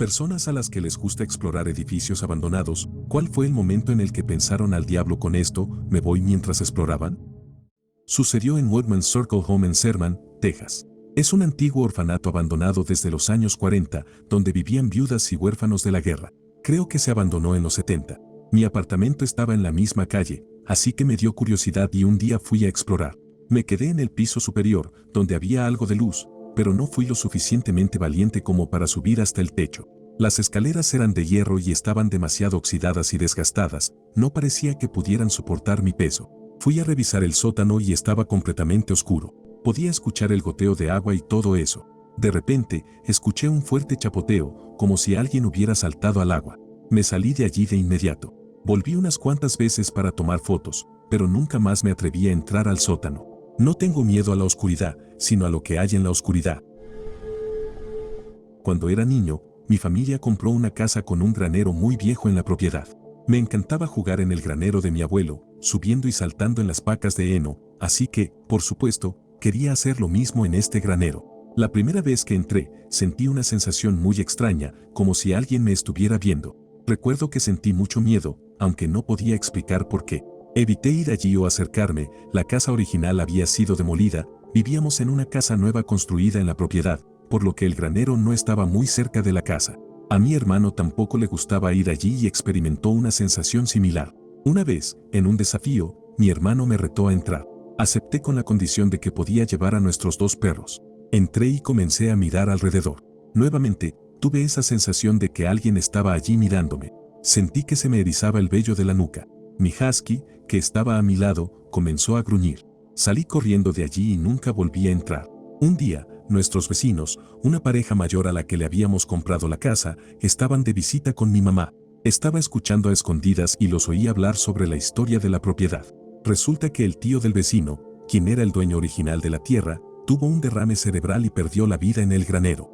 Personas a las que les gusta explorar edificios abandonados, ¿cuál fue el momento en el que pensaron al diablo con esto, me voy mientras exploraban? Sucedió en Woodman's Circle Home en Sherman, Texas. Es un antiguo orfanato abandonado desde los años 40, donde vivían viudas y huérfanos de la guerra. Creo que se abandonó en los 70. Mi apartamento estaba en la misma calle, así que me dio curiosidad y un día fui a explorar. Me quedé en el piso superior, donde había algo de luz, pero no fui lo suficientemente valiente como para subir hasta el techo. Las escaleras eran de hierro y estaban demasiado oxidadas y desgastadas, no parecía que pudieran soportar mi peso. Fui a revisar el sótano y estaba completamente oscuro. Podía escuchar el goteo de agua y todo eso. De repente, escuché un fuerte chapoteo, como si alguien hubiera saltado al agua. Me salí de allí de inmediato. Volví unas cuantas veces para tomar fotos, pero nunca más me atreví a entrar al sótano. No tengo miedo a la oscuridad, sino a lo que hay en la oscuridad. Cuando era niño, mi familia compró una casa con un granero muy viejo en la propiedad. Me encantaba jugar en el granero de mi abuelo, subiendo y saltando en las pacas de heno, así que, por supuesto, quería hacer lo mismo en este granero. La primera vez que entré, sentí una sensación muy extraña, como si alguien me estuviera viendo. Recuerdo que sentí mucho miedo, aunque no podía explicar por qué. Evité ir allí o acercarme, la casa original había sido demolida, vivíamos en una casa nueva construida en la propiedad, por lo que el granero no estaba muy cerca de la casa. A mi hermano tampoco le gustaba ir allí y experimentó una sensación similar. Una vez, en un desafío, mi hermano me retó a entrar. Acepté con la condición de que podía llevar a nuestros 2 perros. Entré y comencé a mirar alrededor. Nuevamente, tuve esa sensación de que alguien estaba allí mirándome. Sentí que se me erizaba el vello de la nuca. Mi husky, que estaba a mi lado, comenzó a gruñir. Salí corriendo de allí y nunca volví a entrar. Un día, nuestros vecinos, una pareja mayor a la que le habíamos comprado la casa, estaban de visita con mi mamá. Estaba escuchando a escondidas y los oí hablar sobre la historia de la propiedad. Resulta que el tío del vecino, quien era el dueño original de la tierra, tuvo un derrame cerebral y perdió la vida en el granero.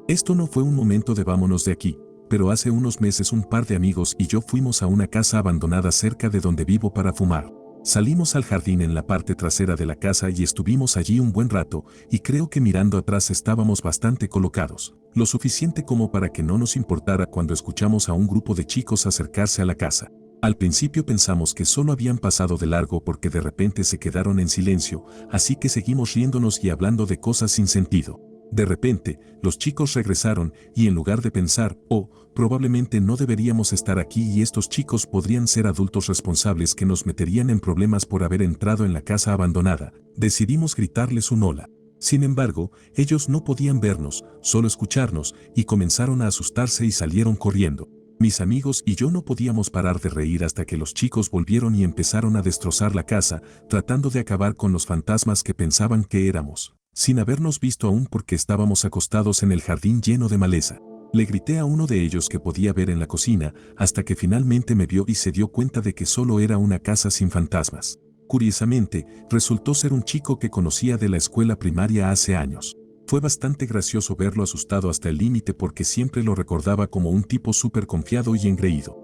Esto no fue un momento de vámonos de aquí, pero hace unos meses un par de amigos y yo fuimos a una casa abandonada cerca de donde vivo para fumar. Salimos al jardín en la parte trasera de la casa y estuvimos allí un buen rato, y creo que mirando atrás estábamos bastante colocados, lo suficiente como para que no nos importara cuando escuchamos a un grupo de chicos acercarse a la casa. Al principio pensamos que solo habían pasado de largo porque de repente se quedaron en silencio, así que seguimos riéndonos y hablando de cosas sin sentido. De repente, los chicos regresaron y en lugar de pensar, oh, probablemente no deberíamos estar aquí y estos chicos podrían ser adultos responsables que nos meterían en problemas por haber entrado en la casa abandonada, decidimos gritarles un hola. Sin embargo, ellos no podían vernos, solo escucharnos, y comenzaron a asustarse y salieron corriendo. Mis amigos y yo no podíamos parar de reír hasta que los chicos volvieron y empezaron a destrozar la casa, tratando de acabar con los fantasmas que pensaban que éramos, sin habernos visto aún porque estábamos acostados en el jardín lleno de maleza. Le grité a uno de ellos que podía ver en la cocina, hasta que finalmente me vio y se dio cuenta de que solo era una casa sin fantasmas. Curiosamente, resultó ser un chico que conocía de la escuela primaria hace años. Fue bastante gracioso verlo asustado hasta el límite porque siempre lo recordaba como un tipo súper confiado y engreído.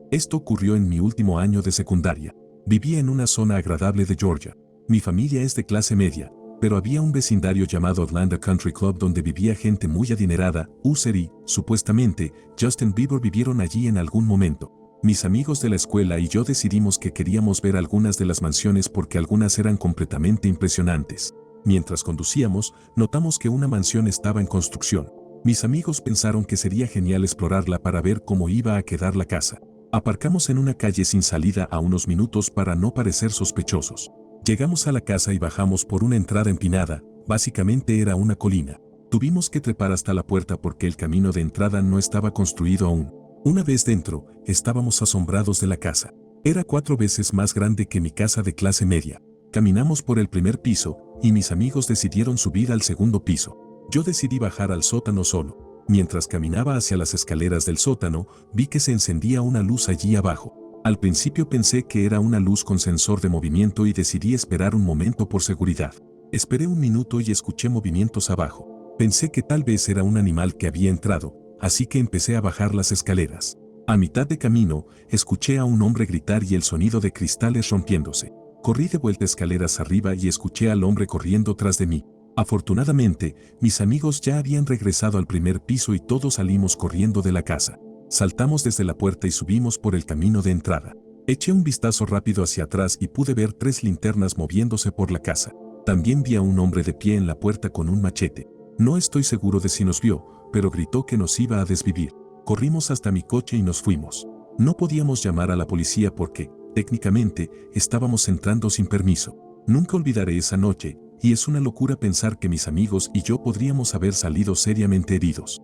Esto ocurrió en mi último año de secundaria. Vivía en una zona agradable de Georgia. Mi familia es de clase media, pero había un vecindario llamado Atlanta Country Club donde vivía gente muy adinerada. Usher y, supuestamente, Justin Bieber vivieron allí en algún momento. Mis amigos de la escuela y yo decidimos que queríamos ver algunas de las mansiones porque algunas eran completamente impresionantes. Mientras conducíamos, notamos que una mansión estaba en construcción. Mis amigos pensaron que sería genial explorarla para ver cómo iba a quedar la casa. Aparcamos en una calle sin salida a unos minutos para no parecer sospechosos. Llegamos a la casa y bajamos por una entrada empinada, básicamente era una colina. Tuvimos que trepar hasta la puerta porque el camino de entrada no estaba construido aún. Una vez dentro, estábamos asombrados de la casa. Era 4 veces más grande que mi casa de clase media. Caminamos por el primer piso, y mis amigos decidieron subir al segundo piso. Yo decidí bajar al sótano solo. Mientras caminaba hacia las escaleras del sótano, vi que se encendía una luz allí abajo. Al principio pensé que era una luz con sensor de movimiento y decidí esperar un momento por seguridad. Esperé un minuto y escuché movimientos abajo. Pensé que tal vez era un animal que había entrado, así que empecé a bajar las escaleras. A mitad de camino, escuché a un hombre gritar y el sonido de cristales rompiéndose. Corrí de vuelta escaleras arriba y escuché al hombre corriendo tras de mí. Afortunadamente, mis amigos ya habían regresado al primer piso y todos salimos corriendo de la casa. Saltamos desde la puerta y subimos por el camino de entrada. Eché un vistazo rápido hacia atrás y pude ver 3 linternas moviéndose por la casa. También vi a un hombre de pie en la puerta con un machete. No estoy seguro de si nos vio, pero gritó que nos iba a desvivir. Corrimos hasta mi coche y nos fuimos. No podíamos llamar a la policía porque, técnicamente, estábamos entrando sin permiso. Nunca olvidaré esa noche, y es una locura pensar que mis amigos y yo podríamos haber salido seriamente heridos.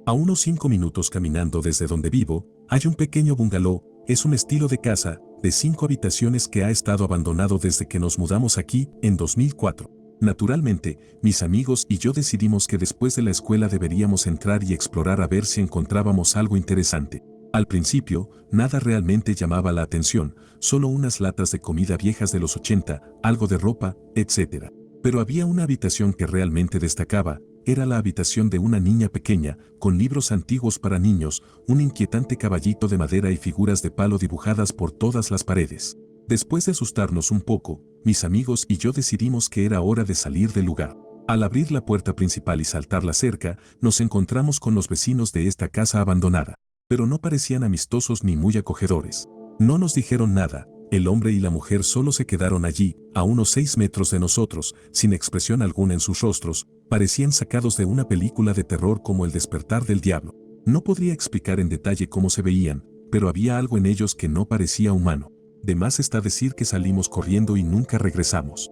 A unos 5 minutos caminando desde donde vivo, hay un pequeño bungalow. Es un estilo de casa, de 5 habitaciones que ha estado abandonado desde que nos mudamos aquí, en 2004. Naturalmente, mis amigos y yo decidimos que después de la escuela deberíamos entrar y explorar a ver si encontrábamos algo interesante. Al principio, nada realmente llamaba la atención, solo unas latas de comida viejas de los 80, algo de ropa, etc. Pero había una habitación que realmente destacaba. Era la habitación de una niña pequeña, con libros antiguos para niños, un inquietante caballito de madera y figuras de palo dibujadas por todas las paredes. Después de asustarnos un poco, mis amigos y yo decidimos que era hora de salir del lugar. Al abrir la puerta principal y saltar la cerca, nos encontramos con los vecinos de esta casa abandonada. Pero no parecían amistosos ni muy acogedores. No nos dijeron nada. El hombre y la mujer solo se quedaron allí, a unos 6 metros de nosotros, sin expresión alguna en sus rostros. Parecían sacados de una película de terror como El despertar del diablo. No podría explicar en detalle cómo se veían, pero había algo en ellos que no parecía humano. De más está decir que salimos corriendo y nunca regresamos.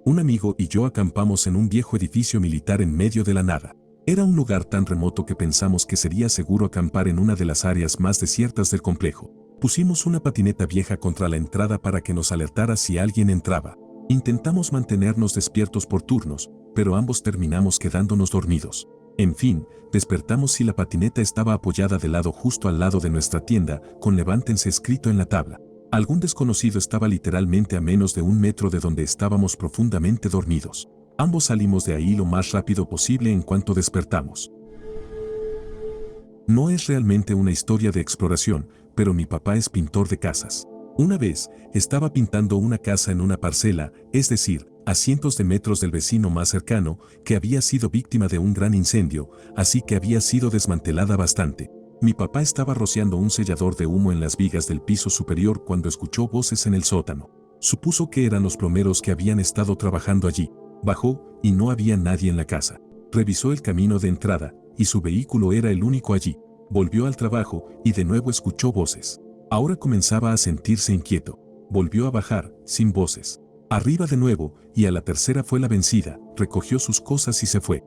Un amigo y yo acampamos en un viejo edificio militar en medio de la nada. Era un lugar tan remoto que pensamos que sería seguro acampar en una de las áreas más desiertas del complejo. Pusimos una patineta vieja contra la entrada para que nos alertara si alguien entraba. Intentamos mantenernos despiertos por turnos, pero ambos terminamos quedándonos dormidos. En fin, despertamos y la patineta estaba apoyada de lado justo al lado de nuestra tienda, con "Levántense" escrito en la tabla. Algún desconocido estaba literalmente a menos de 1 metro de donde estábamos profundamente dormidos. Ambos salimos de ahí lo más rápido posible en cuanto despertamos. No es realmente una historia de exploración, pero mi papá es pintor de casas. Una vez, estaba pintando una casa en una parcela, es decir, a cientos de metros del vecino más cercano, que había sido víctima de un gran incendio, así que había sido desmantelada bastante. Mi papá estaba rociando un sellador de humo en las vigas del piso superior cuando escuchó voces en el sótano. Supuso que eran los plomeros que habían estado trabajando allí. Bajó, y no había nadie en la casa. Revisó el camino de entrada, y su vehículo era el único allí. Volvió al trabajo, y de nuevo escuchó voces. Ahora comenzaba a sentirse inquieto. Volvió a bajar, sin voces. Arriba de nuevo, y a la tercera fue la vencida. Recogió sus cosas y se fue.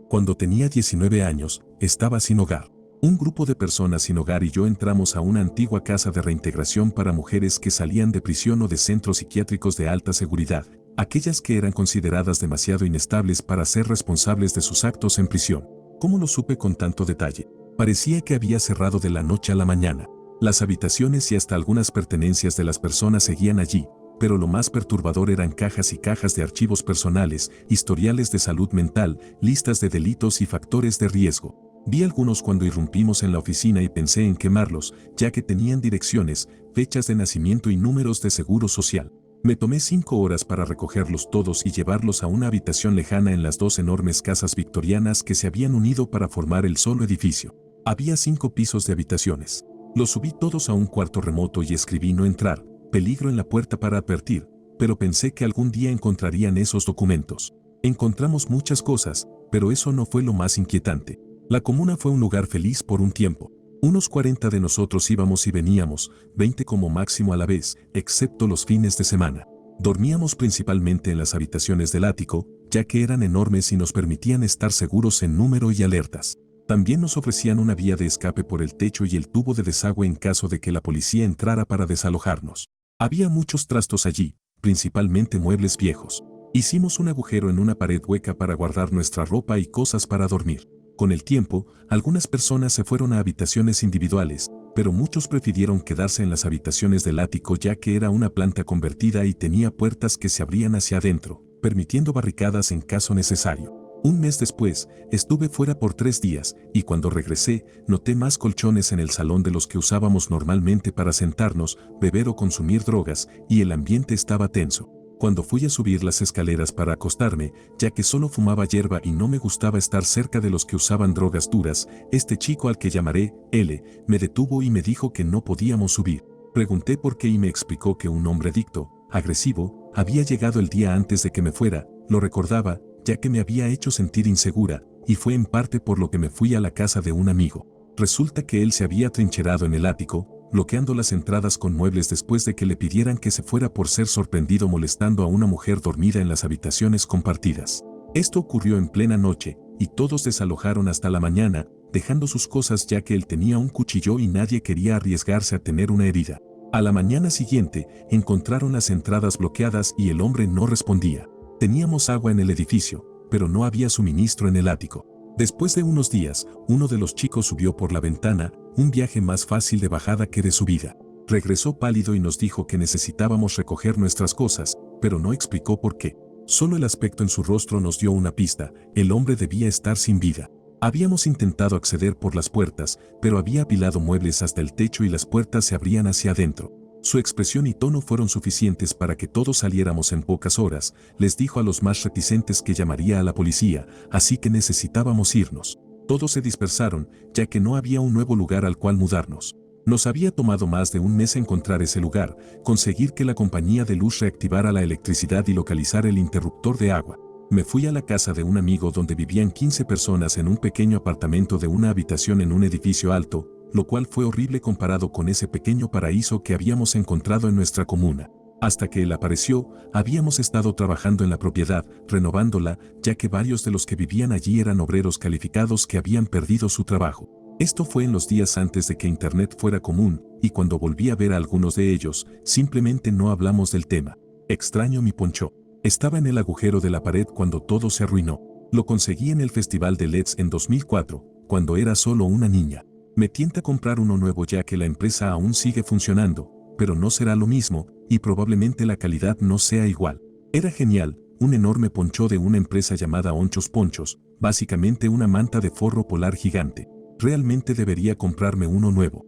Cuando tenía 19 años, estaba sin hogar. Un grupo de personas sin hogar y yo entramos a una antigua casa de reintegración para mujeres que salían de prisión o de centros psiquiátricos de alta seguridad, aquellas que eran consideradas demasiado inestables para ser responsables de sus actos en prisión. ¿Cómo lo supe con tanto detalle? Parecía que había cerrado de la noche a la mañana. Las habitaciones y hasta algunas pertenencias de las personas seguían allí, pero lo más perturbador eran cajas y cajas de archivos personales, historiales de salud mental, listas de delitos y factores de riesgo. Vi algunos cuando irrumpimos en la oficina y pensé en quemarlos, ya que tenían direcciones, fechas de nacimiento y números de seguro social. Me tomé 5 horas para recogerlos todos y llevarlos a una habitación lejana en las 2 enormes casas victorianas que se habían unido para formar el solo edificio. Había 5 pisos de habitaciones. Los subí todos a un cuarto remoto y escribí "no entrar", peligro en la puerta para advertir, pero pensé que algún día encontrarían esos documentos. Encontramos muchas cosas, pero eso no fue lo más inquietante. La comuna fue un lugar feliz por un tiempo. Unos 40 de nosotros íbamos y veníamos, 20 como máximo a la vez, excepto los fines de semana. Dormíamos principalmente en las habitaciones del ático, ya que eran enormes y nos permitían estar seguros en número y alertas. También nos ofrecían una vía de escape por el techo y el tubo de desagüe en caso de que la policía entrara para desalojarnos. Había muchos trastos allí, principalmente muebles viejos. Hicimos un agujero en una pared hueca para guardar nuestra ropa y cosas para dormir. Con el tiempo, algunas personas se fueron a habitaciones individuales, pero muchos prefirieron quedarse en las habitaciones del ático ya que era una planta convertida y tenía puertas que se abrían hacia adentro, permitiendo barricadas en caso necesario. Un mes después, estuve fuera por 3 días, y cuando regresé, noté más colchones en el salón de los que usábamos normalmente para sentarnos, beber o consumir drogas, y el ambiente estaba tenso. Cuando fui a subir las escaleras para acostarme, ya que solo fumaba hierba y no me gustaba estar cerca de los que usaban drogas duras, este chico al que llamaré L, me detuvo y me dijo que no podíamos subir. Pregunté por qué y me explicó que un hombre adicto, agresivo, había llegado el día antes de que me fuera. Lo recordaba, ya que me había hecho sentir insegura, y fue en parte por lo que me fui a la casa de un amigo. Resulta que él se había trincherado en el ático, bloqueando las entradas con muebles después de que le pidieran que se fuera por ser sorprendido molestando a una mujer dormida en las habitaciones compartidas. Esto ocurrió en plena noche, y todos desalojaron hasta la mañana, dejando sus cosas ya que él tenía un cuchillo y nadie quería arriesgarse a tener una herida. A la mañana siguiente, encontraron las entradas bloqueadas y el hombre no respondía. Teníamos agua en el edificio, pero no había suministro en el ático. Después de unos días, uno de los chicos subió por la ventana, un viaje más fácil de bajada que de subida. Regresó pálido y nos dijo que necesitábamos recoger nuestras cosas, pero no explicó por qué. Solo el aspecto en su rostro nos dio una pista: el hombre debía estar sin vida. Habíamos intentado acceder por las puertas, pero había apilado muebles hasta el techo y las puertas se abrían hacia adentro. Su expresión y tono fueron suficientes para que todos saliéramos en pocas horas. Les dijo a los más reticentes que llamaría a la policía, así que necesitábamos irnos. Todos se dispersaron, ya que no había un nuevo lugar al cual mudarnos. Nos había tomado más de un mes encontrar ese lugar, conseguir que la compañía de luz reactivara la electricidad y localizar el interruptor de agua. Me fui a la casa de un amigo donde vivían 15 personas en un pequeño apartamento de una habitación en un edificio alto, lo cual fue horrible comparado con ese pequeño paraíso que habíamos encontrado en nuestra comuna. Hasta que él apareció, habíamos estado trabajando en la propiedad, renovándola, ya que varios de los que vivían allí eran obreros calificados que habían perdido su trabajo. Esto fue en los días antes de que Internet fuera común, y cuando volví a ver a algunos de ellos, simplemente no hablamos del tema. Extraño mi poncho. Estaba en el agujero de la pared cuando todo se arruinó. Lo conseguí en el Festival de LEDs en 2004, cuando era solo una niña. Me tienta comprar uno nuevo ya que la empresa aún sigue funcionando, pero no será lo mismo, y probablemente la calidad no sea igual. Era genial, un enorme poncho de una empresa llamada Onchos Ponchos, básicamente una manta de forro polar gigante. Realmente debería comprarme uno nuevo.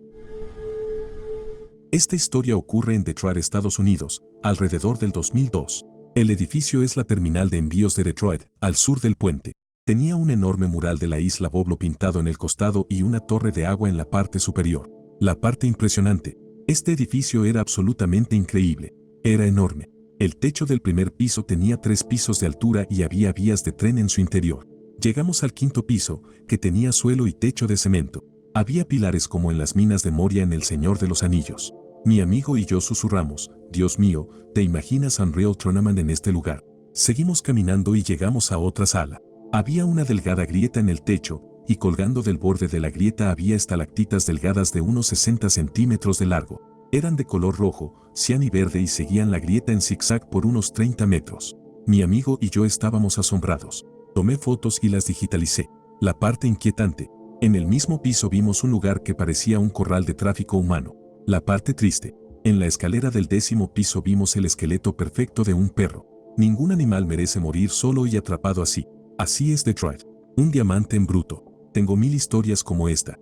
Esta historia ocurre en Detroit, Estados Unidos, alrededor del 2002. El edificio es la terminal de envíos de Detroit, al sur del puente. Tenía un enorme mural de la isla Boblo pintado en el costado y una torre de agua en la parte superior. La parte impresionante. Este edificio era absolutamente increíble. Era enorme. El techo del primer piso tenía 3 pisos de altura y había vías de tren en su interior. Llegamos al 5.º piso, que tenía suelo y techo de cemento. Había pilares como en las minas de Moria en El Señor de los Anillos. Mi amigo y yo susurramos: Dios mío, ¿te imaginas Unreal Tournament en este lugar? Seguimos caminando y llegamos a otra sala. Había una delgada grieta en el techo, y colgando del borde de la grieta había estalactitas delgadas de unos 60 centímetros de largo. Eran de color rojo, cian y verde y seguían la grieta en zigzag por unos 30 metros. Mi amigo y yo estábamos asombrados. Tomé fotos y las digitalicé. La parte inquietante. En el mismo piso vimos un lugar que parecía un corral de tráfico humano. La parte triste. En la escalera del 10.º piso vimos el esqueleto perfecto de un perro. Ningún animal merece morir solo y atrapado así. Así es Detroit. Un diamante en bruto. Tengo 1000 historias como esta.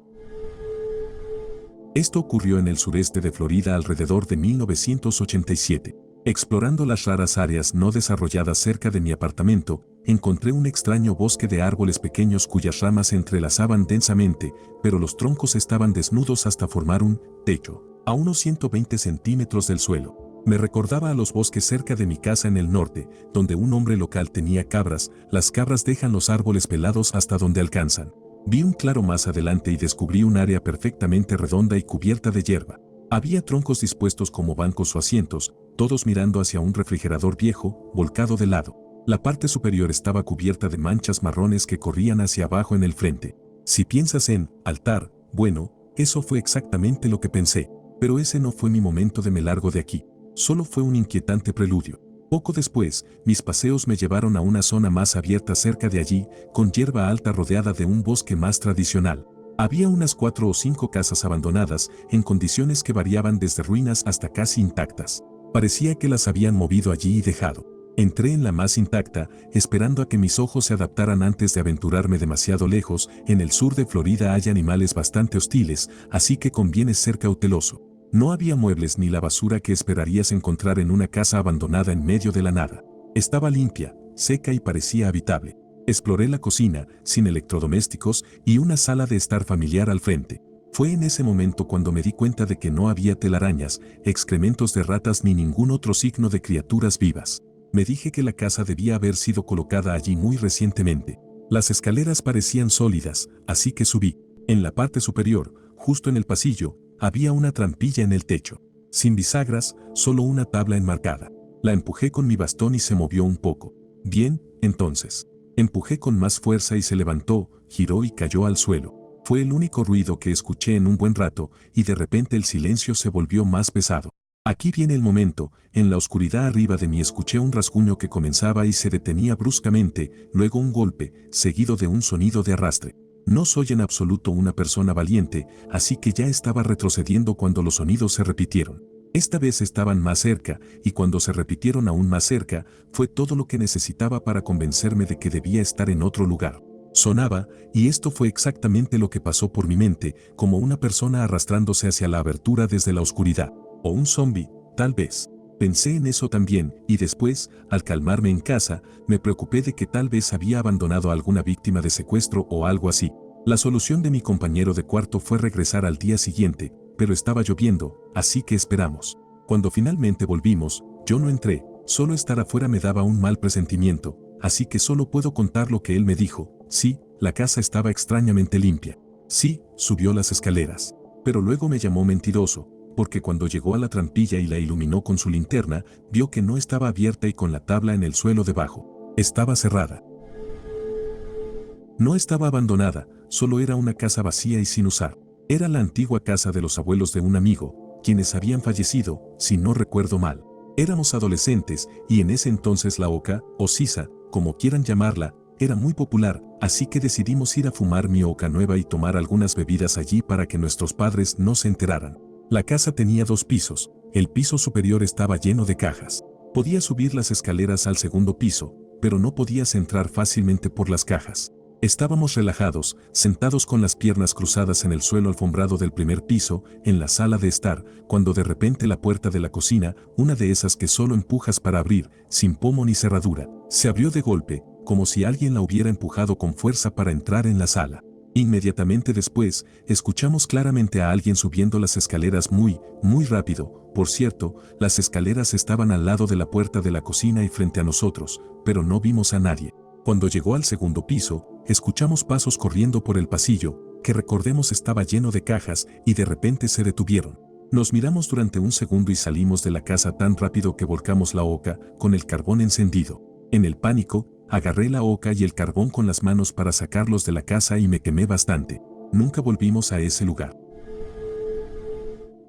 Esto ocurrió en el sureste de Florida alrededor de 1987. Explorando las raras áreas no desarrolladas cerca de mi apartamento, encontré un extraño bosque de árboles pequeños cuyas ramas se entrelazaban densamente, pero los troncos estaban desnudos hasta formar un techo, a unos 120 centímetros del suelo. Me recordaba a los bosques cerca de mi casa en el norte, donde un hombre local tenía cabras. Las cabras dejan los árboles pelados hasta donde alcanzan. Vi un claro más adelante y descubrí un área perfectamente redonda y cubierta de hierba. Había troncos dispuestos como bancos o asientos, todos mirando hacia un refrigerador viejo, volcado de lado. La parte superior estaba cubierta de manchas marrones que corrían hacia abajo en el frente. Si piensas en altar, bueno, eso fue exactamente lo que pensé, pero ese no fue mi momento de me largo de aquí. Solo fue un inquietante preludio. Poco después, mis paseos me llevaron a una zona más abierta cerca de allí, con hierba alta rodeada de un bosque más tradicional. Había unas 4 o 5 casas abandonadas, en condiciones que variaban desde ruinas hasta casi intactas. Parecía que las habían movido allí y dejado. Entré en la más intacta, esperando a que mis ojos se adaptaran antes de aventurarme demasiado lejos. En el sur de Florida hay animales bastante hostiles, así que conviene ser cauteloso. No había muebles ni la basura que esperarías encontrar en una casa abandonada en medio de la nada. Estaba limpia, seca y parecía habitable. Exploré la cocina, sin electrodomésticos, y una sala de estar familiar al frente. Fue en ese momento cuando me di cuenta de que no había telarañas, excrementos de ratas ni ningún otro signo de criaturas vivas. Me dije que la casa debía haber sido colocada allí muy recientemente. Las escaleras parecían sólidas, así que subí. En la parte superior, justo en el pasillo, había una trampilla en el techo. Sin bisagras, solo una tabla enmarcada. La empujé con mi bastón y se movió un poco. Bien, entonces. Empujé con más fuerza y se levantó, giró y cayó al suelo. Fue el único ruido que escuché en un buen rato, y de repente el silencio se volvió más pesado. Aquí viene el momento. En la oscuridad arriba de mí escuché un rasguño que comenzaba y se detenía bruscamente, luego un golpe, seguido de un sonido de arrastre. No soy en absoluto una persona valiente, así que ya estaba retrocediendo cuando los sonidos se repitieron. Esta vez estaban más cerca, y cuando se repitieron aún más cerca, fue todo lo que necesitaba para convencerme de que debía estar en otro lugar. Sonaba, y esto fue exactamente lo que pasó por mi mente, como una persona arrastrándose hacia la abertura desde la oscuridad. O un zombi, tal vez. Pensé en eso también, y después, al calmarme en casa, me preocupé de que tal vez había abandonado a alguna víctima de secuestro o algo así. La solución de mi compañero de cuarto fue regresar al día siguiente, pero estaba lloviendo, así que esperamos. Cuando finalmente volvimos, yo no entré, solo estar afuera me daba un mal presentimiento, así que solo puedo contar lo que él me dijo. Sí, la casa estaba extrañamente limpia. Sí, subió las escaleras. Pero luego me llamó mentiroso, porque cuando llegó a la trampilla y la iluminó con su linterna, vio que no estaba abierta y con la tabla en el suelo debajo. Estaba cerrada. No estaba abandonada, solo era una casa vacía y sin usar. Era la antigua casa de los abuelos de un amigo, quienes habían fallecido, si no recuerdo mal. Éramos adolescentes, y en ese entonces la oca, o sisa, como quieran llamarla, era muy popular, así que decidimos ir a fumar mi oca nueva y tomar algunas bebidas allí para que nuestros padres no se enteraran. La casa tenía 2 pisos, el piso superior estaba lleno de cajas. Podías subir las escaleras al segundo piso, pero no podías entrar fácilmente por las cajas. Estábamos relajados, sentados con las piernas cruzadas en el suelo alfombrado del primer piso, en la sala de estar, cuando de repente la puerta de la cocina, una de esas que solo empujas para abrir, sin pomo ni cerradura, se abrió de golpe, como si alguien la hubiera empujado con fuerza para entrar en la sala. Inmediatamente después, escuchamos claramente a alguien subiendo las escaleras muy rápido. Por cierto, las escaleras estaban al lado de la puerta de la cocina y frente a nosotros, pero no vimos a nadie. Cuando llegó al segundo piso, escuchamos pasos corriendo por el pasillo, que recordemos estaba lleno de cajas, y de repente se detuvieron. Nos miramos durante un segundo y salimos de la casa tan rápido que volcamos la oca, con el carbón encendido. En el pánico, agarré la oca y el carbón con las manos para sacarlos de la casa y me quemé bastante. Nunca volvimos a ese lugar.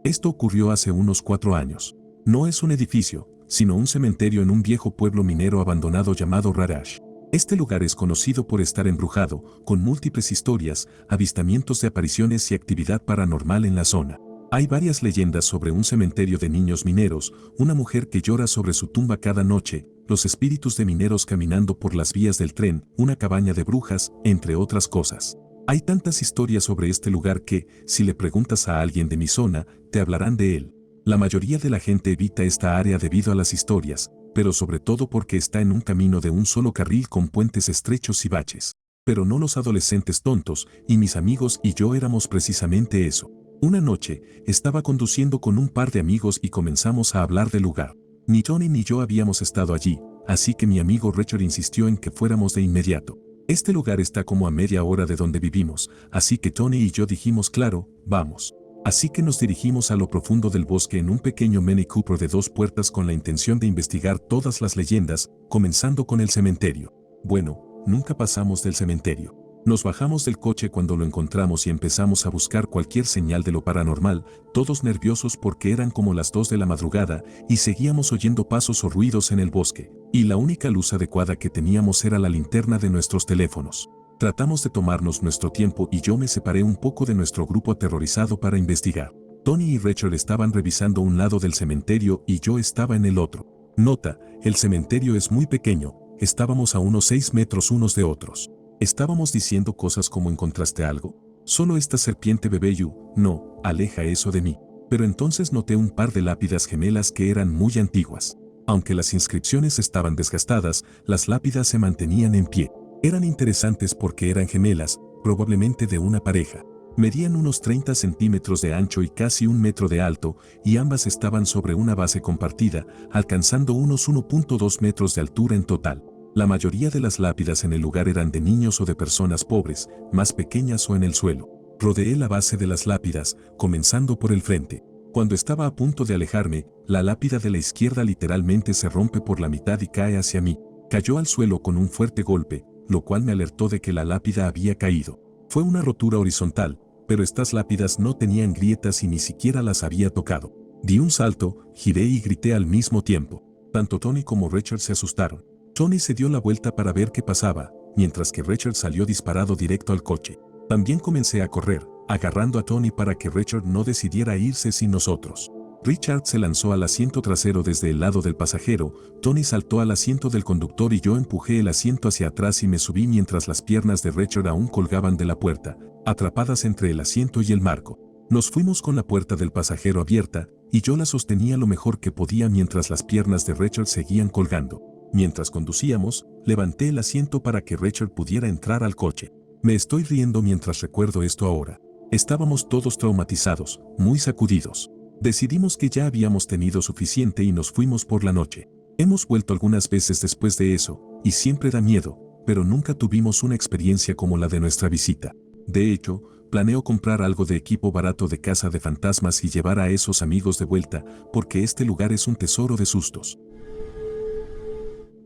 Esto ocurrió hace unos 4 años. No es un edificio, sino un cementerio en un viejo pueblo minero abandonado llamado Rarash. Este lugar es conocido por estar embrujado, con múltiples historias, avistamientos de apariciones y actividad paranormal en la zona. Hay varias leyendas sobre un cementerio de niños mineros, una mujer que llora sobre su tumba cada noche, los espíritus de mineros caminando por las vías del tren, una cabaña de brujas, entre otras cosas. Hay tantas historias sobre este lugar que, si le preguntas a alguien de mi zona, te hablarán de él. La mayoría de la gente evita esta área debido a las historias, pero sobre todo porque está en un camino de un solo carril con puentes estrechos y baches. Pero no los adolescentes tontos, y mis amigos y yo éramos precisamente eso. Una noche, estaba conduciendo con un par de amigos y comenzamos a hablar del lugar. Ni Tony ni yo habíamos estado allí, así que mi amigo Richard insistió en que fuéramos de inmediato. Este lugar está como a media hora de donde vivimos, así que Tony y yo dijimos claro, vamos. Así que nos dirigimos a lo profundo del bosque en un pequeño Mini Cooper de 2 puertas con la intención de investigar todas las leyendas, comenzando con el cementerio. Bueno, nunca pasamos del cementerio. Nos bajamos del coche cuando lo encontramos y empezamos a buscar cualquier señal de lo paranormal, todos nerviosos porque eran como las 2 de la madrugada y seguíamos oyendo pasos o ruidos en el bosque, y la única luz adecuada que teníamos era la linterna de nuestros teléfonos. Tratamos de tomarnos nuestro tiempo y yo me separé un poco de nuestro grupo aterrorizado para investigar. Tony y Richard estaban revisando un lado del cementerio y yo estaba en el otro. Nota, el cementerio es muy pequeño, estábamos a unos 6 metros unos de otros. Estábamos diciendo cosas como ¿encontraste algo? Solo esta serpiente bebé no, aleja eso de mí. Pero entonces noté un par de lápidas gemelas que eran muy antiguas. Aunque las inscripciones estaban desgastadas, las lápidas se mantenían en pie. Eran interesantes porque eran gemelas, probablemente de una pareja. Medían unos 30 centímetros de ancho y casi 1 metro de alto, y ambas estaban sobre una base compartida, alcanzando unos 1.2 metros de altura en total. La mayoría de las lápidas en el lugar eran de niños o de personas pobres, más pequeñas o en el suelo. Rodeé la base de las lápidas, comenzando por el frente. Cuando estaba a punto de alejarme, la lápida de la izquierda literalmente se rompe por la mitad y cae hacia mí. Cayó al suelo con un fuerte golpe, lo cual me alertó de que la lápida había caído. Fue una rotura horizontal, pero estas lápidas no tenían grietas y ni siquiera las había tocado. Di un salto, giré y grité al mismo tiempo. Tanto Tony como Richard se asustaron. Tony se dio la vuelta para ver qué pasaba, mientras que Richard salió disparado directo al coche. También comencé a correr, agarrando a Tony para que Richard no decidiera irse sin nosotros. Richard se lanzó al asiento trasero desde el lado del pasajero, Tony saltó al asiento del conductor y yo empujé el asiento hacia atrás y me subí mientras las piernas de Richard aún colgaban de la puerta, atrapadas entre el asiento y el marco. Nos fuimos con la puerta del pasajero abierta, y yo la sostenía lo mejor que podía mientras las piernas de Richard seguían colgando. Mientras conducíamos, levanté el asiento para que Richard pudiera entrar al coche. Me estoy riendo mientras recuerdo esto ahora. Estábamos todos traumatizados, muy sacudidos. Decidimos que ya habíamos tenido suficiente y nos fuimos por la noche. Hemos vuelto algunas veces después de eso, y siempre da miedo, pero nunca tuvimos una experiencia como la de nuestra visita. De hecho, planeo comprar algo de equipo barato de caza de fantasmas y llevar a esos amigos de vuelta, porque este lugar es un tesoro de sustos.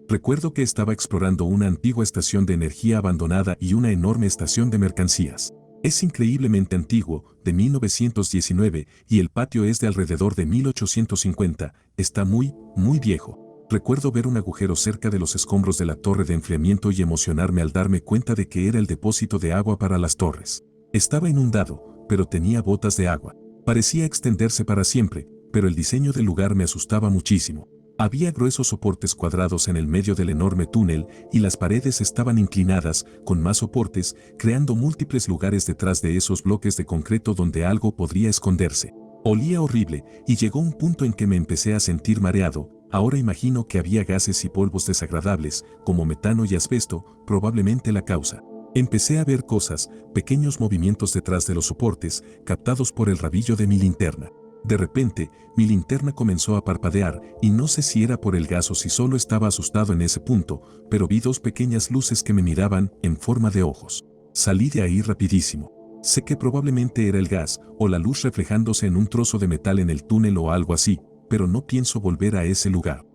Recuerdo que estaba explorando una antigua estación de energía abandonada y una enorme estación de mercancías. Es increíblemente antiguo, de 1919, y el patio es de alrededor de 1850, está muy viejo. Recuerdo ver un agujero cerca de los escombros de la torre de enfriamiento y emocionarme al darme cuenta de que era el depósito de agua para las torres. Estaba inundado, pero tenía botas de agua. Parecía extenderse para siempre, pero el diseño del lugar me asustaba muchísimo. Había gruesos soportes cuadrados en el medio del enorme túnel y las paredes estaban inclinadas, con más soportes, creando múltiples lugares detrás de esos bloques de concreto donde algo podría esconderse. Olía horrible y llegó un punto en que me empecé a sentir mareado. Ahora imagino que había gases y polvos desagradables, como metano y asbesto, probablemente la causa. Empecé a ver cosas, pequeños movimientos detrás de los soportes, captados por el rabillo de mi linterna. De repente, mi linterna comenzó a parpadear, y no sé si era por el gas o si solo estaba asustado en ese punto, pero vi dos pequeñas luces que me miraban, en forma de ojos. Salí de ahí rapidísimo. Sé que probablemente era el gas, o la luz reflejándose en un trozo de metal en el túnel o algo así, pero no pienso volver a ese lugar.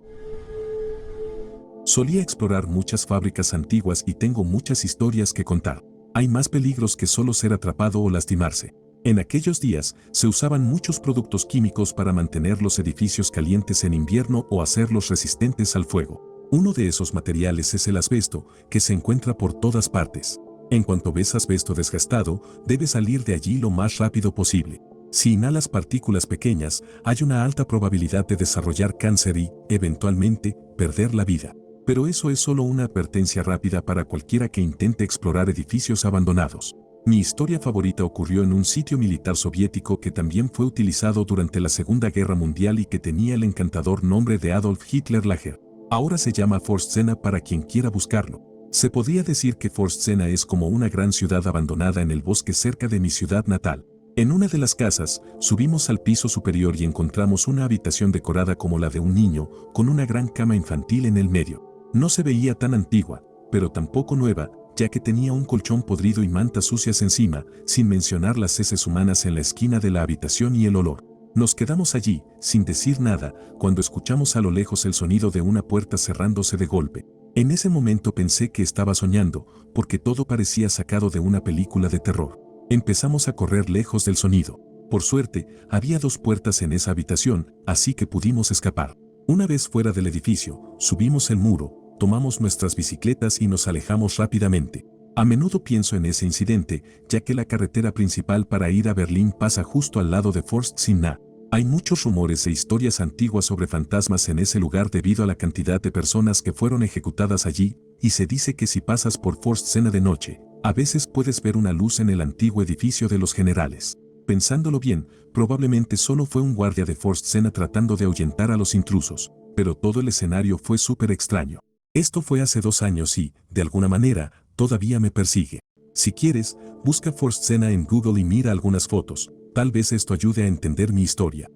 Solía explorar muchas fábricas antiguas y tengo muchas historias que contar. Hay más peligros que solo ser atrapado o lastimarse. En aquellos días, se usaban muchos productos químicos para mantener los edificios calientes en invierno o hacerlos resistentes al fuego. Uno de esos materiales es el asbesto, que se encuentra por todas partes. En cuanto ves asbesto desgastado, debes salir de allí lo más rápido posible. Si inhalas partículas pequeñas, hay una alta probabilidad de desarrollar cáncer y, eventualmente, perder la vida. Pero eso es solo una advertencia rápida para cualquiera que intente explorar edificios abandonados. Mi historia favorita ocurrió en un sitio militar soviético que también fue utilizado durante la Segunda Guerra Mundial y que tenía el encantador nombre de Adolf Hitler Lager. Ahora se llama Forstsena para quien quiera buscarlo. Se podría decir que Forstsena es como una gran ciudad abandonada en el bosque cerca de mi ciudad natal. En una de las casas, subimos al piso superior y encontramos una habitación decorada como la de un niño, con una gran cama infantil en el medio. No se veía tan antigua, pero tampoco nueva, ya que tenía un colchón podrido y mantas sucias encima, sin mencionar las heces humanas en la esquina de la habitación y el olor. Nos quedamos allí, sin decir nada, cuando escuchamos a lo lejos el sonido de una puerta cerrándose de golpe. En ese momento pensé que estaba soñando, porque todo parecía sacado de una película de terror. Empezamos a correr lejos del sonido. Por suerte, había dos puertas en esa habitación, así que pudimos escapar. Una vez fuera del edificio, subimos el muro, tomamos nuestras bicicletas y nos alejamos rápidamente. A menudo pienso en ese incidente, ya que la carretera principal para ir a Berlín pasa justo al lado de Forstsena. Hay muchos rumores e historias antiguas sobre fantasmas en ese lugar debido a la cantidad de personas que fueron ejecutadas allí, y se dice que si pasas por Forst Cena de noche, a veces puedes ver una luz en el antiguo edificio de los generales. Pensándolo bien, probablemente solo fue un guardia de Forst Cena tratando de ahuyentar a los intrusos, pero todo el escenario fue súper extraño. Esto fue hace 2 años y, de alguna manera, todavía me persigue. Si quieres, busca Forst Cena en Google y mira algunas fotos. Tal vez esto ayude a entender mi historia.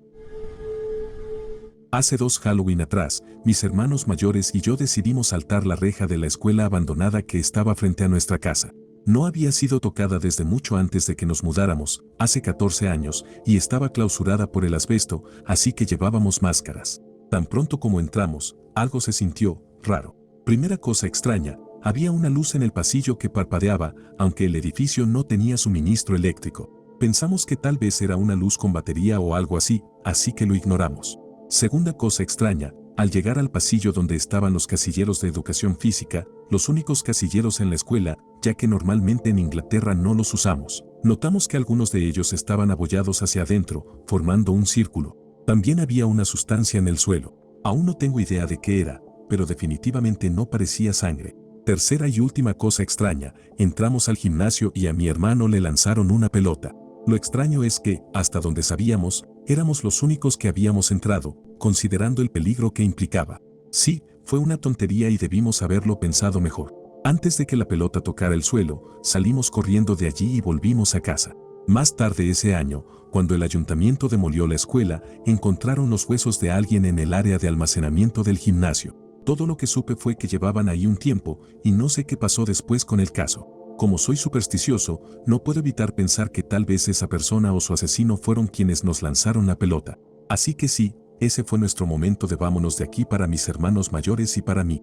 Hace 2 Halloween atrás, mis hermanos mayores y yo decidimos saltar la reja de la escuela abandonada que estaba frente a nuestra casa. No había sido tocada desde mucho antes de que nos mudáramos, hace 14 años, y estaba clausurada por el asbesto, así que llevábamos máscaras. Tan pronto como entramos, algo se sintió raro. Primera cosa extraña, había una luz en el pasillo que parpadeaba, aunque el edificio no tenía suministro eléctrico. Pensamos que tal vez era una luz con batería o algo así que lo ignoramos. Segunda cosa extraña, al llegar al pasillo donde estaban los casilleros de educación física, los únicos casilleros en la escuela, ya que normalmente en Inglaterra no los usamos, notamos que algunos de ellos estaban abollados hacia adentro, formando un círculo. También había una sustancia en el suelo. Aún no tengo idea de qué era, pero definitivamente no parecía sangre. Tercera y última cosa extraña, entramos al gimnasio y a mi hermano le lanzaron una pelota. Lo extraño es que, hasta donde sabíamos, éramos los únicos que habíamos entrado, considerando el peligro que implicaba. Sí, fue una tontería y debimos haberlo pensado mejor. Antes de que la pelota tocara el suelo, salimos corriendo de allí y volvimos a casa. Más tarde ese año, cuando el ayuntamiento demolió la escuela, encontraron los huesos de alguien en el área de almacenamiento del gimnasio. Todo lo que supe fue que llevaban ahí un tiempo, y no sé qué pasó después con el caso. Como soy supersticioso, no puedo evitar pensar que tal vez esa persona o su asesino fueron quienes nos lanzaron la pelota. Así que sí, ese fue nuestro momento de vámonos de aquí para mis hermanos mayores y para mí.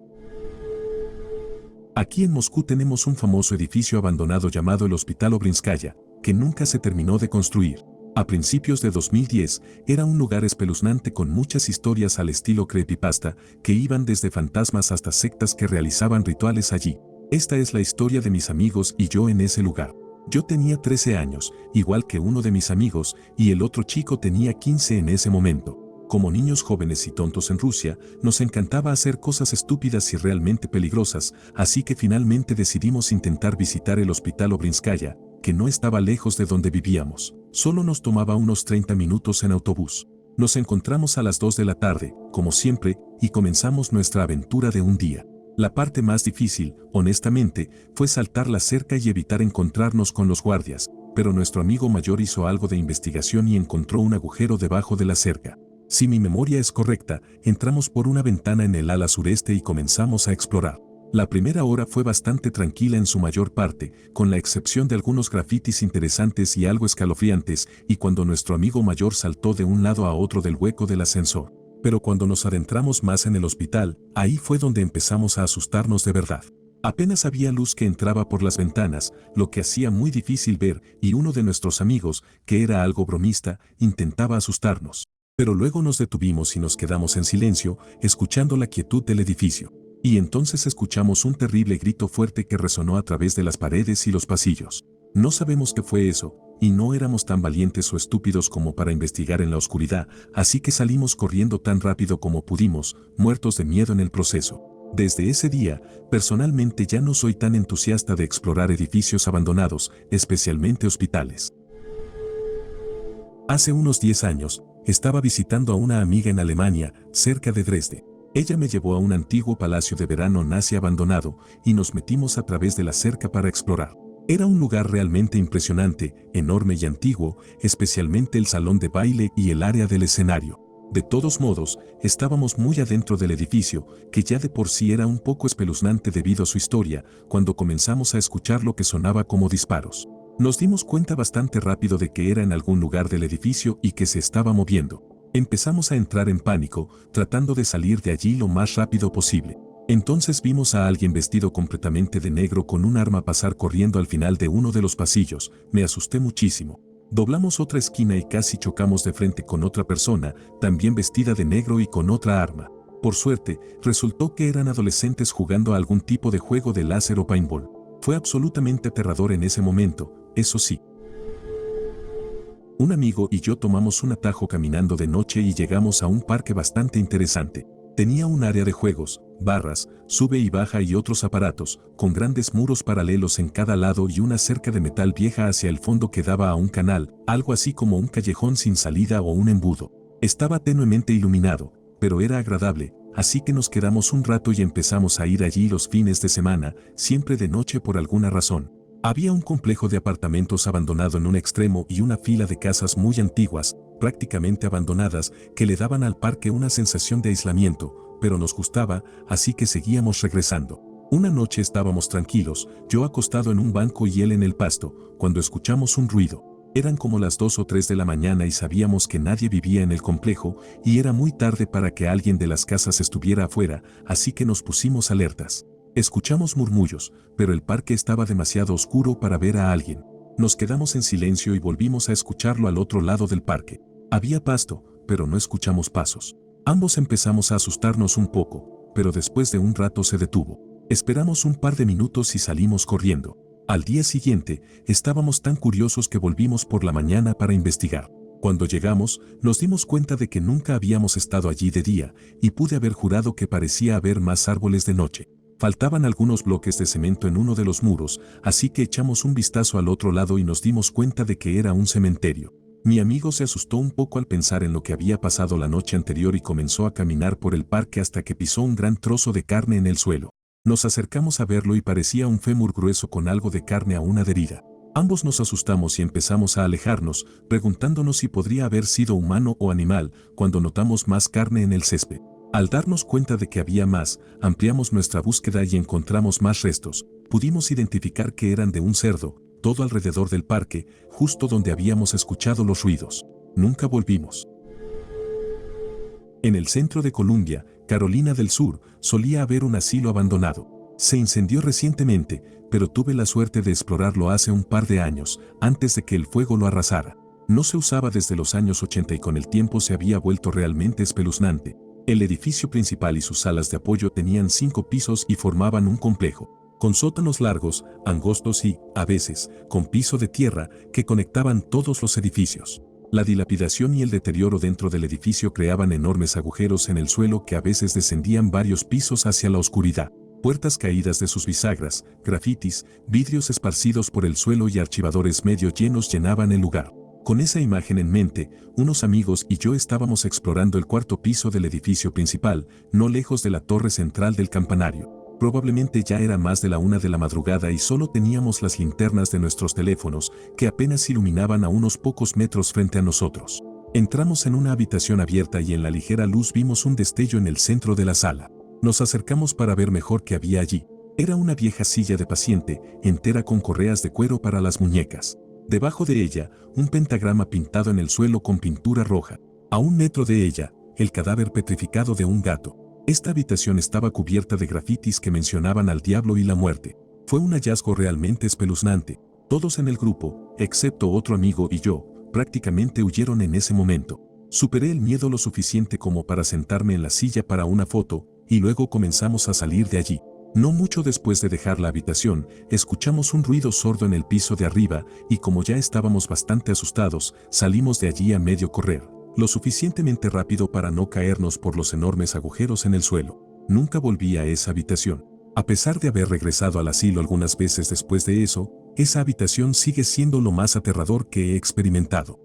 Aquí en Moscú tenemos un famoso edificio abandonado llamado el Hospital Obrinskaya, que nunca se terminó de construir. A principios de 2010, era un lugar espeluznante con muchas historias al estilo creepypasta, que iban desde fantasmas hasta sectas que realizaban rituales allí. Esta es la historia de mis amigos y yo en ese lugar. Yo tenía 13 años, igual que uno de mis amigos, y el otro chico tenía 15 en ese momento. Como niños jóvenes y tontos en Rusia, nos encantaba hacer cosas estúpidas y realmente peligrosas, así que finalmente decidimos intentar visitar el Hospital Obrinskaya, que no estaba lejos de donde vivíamos. Solo nos tomaba unos 30 minutos en autobús. Nos encontramos a las 2 de la tarde, como siempre, y comenzamos nuestra aventura de un día. La parte más difícil, honestamente, fue saltar la cerca y evitar encontrarnos con los guardias, pero nuestro amigo mayor hizo algo de investigación y encontró un agujero debajo de la cerca. Si mi memoria es correcta, entramos por una ventana en el ala sureste y comenzamos a explorar. La primera hora fue bastante tranquila en su mayor parte, con la excepción de algunos grafitis interesantes y algo escalofriantes, y cuando nuestro amigo mayor saltó de un lado a otro del hueco del ascensor. Pero cuando nos adentramos más en el hospital, ahí fue donde empezamos a asustarnos de verdad. Apenas había luz que entraba por las ventanas, lo que hacía muy difícil ver, y uno de nuestros amigos, que era algo bromista, intentaba asustarnos. Pero luego nos detuvimos y nos quedamos en silencio, escuchando la quietud del edificio. Y entonces escuchamos un terrible grito fuerte que resonó a través de las paredes y los pasillos. No sabemos qué fue eso, y no éramos tan valientes o estúpidos como para investigar en la oscuridad, así que salimos corriendo tan rápido como pudimos, muertos de miedo en el proceso. Desde ese día, personalmente ya no soy tan entusiasta de explorar edificios abandonados, especialmente hospitales. Hace unos 10 años, estaba visitando a una amiga en Alemania, cerca de Dresde. Ella me llevó a un antiguo palacio de verano nazi abandonado, y nos metimos a través de la cerca para explorar. Era un lugar realmente impresionante, enorme y antiguo, especialmente el salón de baile y el área del escenario. De todos modos, estábamos muy adentro del edificio, que ya de por sí era un poco espeluznante debido a su historia, cuando comenzamos a escuchar lo que sonaba como disparos. Nos dimos cuenta bastante rápido de que era en algún lugar del edificio y que se estaba moviendo. Empezamos a entrar en pánico, tratando de salir de allí lo más rápido posible. Entonces vimos a alguien vestido completamente de negro con un arma pasar corriendo al final de uno de los pasillos. Me asusté muchísimo. Doblamos otra esquina y casi chocamos de frente con otra persona, también vestida de negro y con otra arma. Por suerte, resultó que eran adolescentes jugando a algún tipo de juego de láser o paintball. Fue absolutamente aterrador en ese momento, eso sí. Un amigo y yo tomamos un atajo caminando de noche y llegamos a un parque bastante interesante. Tenía un área de juegos, barras, sube y baja y otros aparatos, con grandes muros paralelos en cada lado y una cerca de metal vieja hacia el fondo que daba a un canal, algo así como un callejón sin salida o un embudo. Estaba tenuemente iluminado, pero era agradable, así que nos quedamos un rato y empezamos a ir allí los fines de semana, siempre de noche por alguna razón. Había un complejo de apartamentos abandonado en un extremo y una fila de casas muy antiguas, prácticamente abandonadas, que le daban al parque una sensación de aislamiento, pero nos gustaba, así que seguíamos regresando. Una noche estábamos tranquilos, yo acostado en un banco y él en el pasto, cuando escuchamos un ruido. Eran como las 2 o 3 de la mañana y sabíamos que nadie vivía en el complejo, y era muy tarde para que alguien de las casas estuviera afuera, así que nos pusimos alertas. Escuchamos murmullos, pero el parque estaba demasiado oscuro para ver a alguien. Nos quedamos en silencio y volvimos a escucharlo al otro lado del parque. Había pasto, pero no escuchamos pasos. Ambos empezamos a asustarnos un poco, pero después de un rato se detuvo. Esperamos un par de minutos y salimos corriendo. Al día siguiente, estábamos tan curiosos que volvimos por la mañana para investigar. Cuando llegamos, nos dimos cuenta de que nunca habíamos estado allí de día, y pude haber jurado que parecía haber más árboles de noche. Faltaban algunos bloques de cemento en uno de los muros, así que echamos un vistazo al otro lado y nos dimos cuenta de que era un cementerio. Mi amigo se asustó un poco al pensar en lo que había pasado la noche anterior y comenzó a caminar por el parque hasta que pisó un gran trozo de carne en el suelo. Nos acercamos a verlo y parecía un fémur grueso con algo de carne aún adherida. Ambos nos asustamos y empezamos a alejarnos, preguntándonos si podría haber sido humano o animal, cuando notamos más carne en el césped. Al darnos cuenta de que había más, ampliamos nuestra búsqueda y encontramos más restos. Pudimos identificar que eran de un cerdo, todo alrededor del parque, justo donde habíamos escuchado los ruidos. Nunca volvimos. En el centro de Columbia, Carolina del Sur, solía haber un asilo abandonado. Se incendió recientemente, pero tuve la suerte de explorarlo hace un par de años, antes de que el fuego lo arrasara. No se usaba desde los años 80 y con el tiempo se había vuelto realmente espeluznante. El edificio principal y sus salas de apoyo tenían 5 pisos y formaban un complejo, con sótanos largos, angostos y, a veces, con piso de tierra que conectaban todos los edificios. La dilapidación y el deterioro dentro del edificio creaban enormes agujeros en el suelo que a veces descendían varios pisos hacia la oscuridad. Puertas caídas de sus bisagras, grafitis, vidrios esparcidos por el suelo y archivadores medio llenos llenaban el lugar. Con esa imagen en mente, unos amigos y yo estábamos explorando el 4.º piso del edificio principal, no lejos de la torre central del campanario. Probablemente ya era más de la 1 de la madrugada y solo teníamos las linternas de nuestros teléfonos, que apenas iluminaban a unos pocos metros frente a nosotros. Entramos en una habitación abierta y en la ligera luz vimos un destello en el centro de la sala. Nos acercamos para ver mejor qué había allí. Era una vieja silla de paciente, entera con correas de cuero para las muñecas. Debajo de ella, un pentagrama pintado en el suelo con pintura roja. A 1 metro de ella, el cadáver petrificado de un gato. Esta habitación estaba cubierta de grafitis que mencionaban al diablo y la muerte. Fue un hallazgo realmente espeluznante. Todos en el grupo, excepto otro amigo y yo, prácticamente huyeron en ese momento. Superé el miedo lo suficiente como para sentarme en la silla para una foto, y luego comenzamos a salir de allí. No mucho después de dejar la habitación, escuchamos un ruido sordo en el piso de arriba y como ya estábamos bastante asustados, salimos de allí a medio correr, lo suficientemente rápido para no caernos por los enormes agujeros en el suelo. Nunca volví a esa habitación. A pesar de haber regresado al asilo algunas veces después de eso, esa habitación sigue siendo lo más aterrador que he experimentado.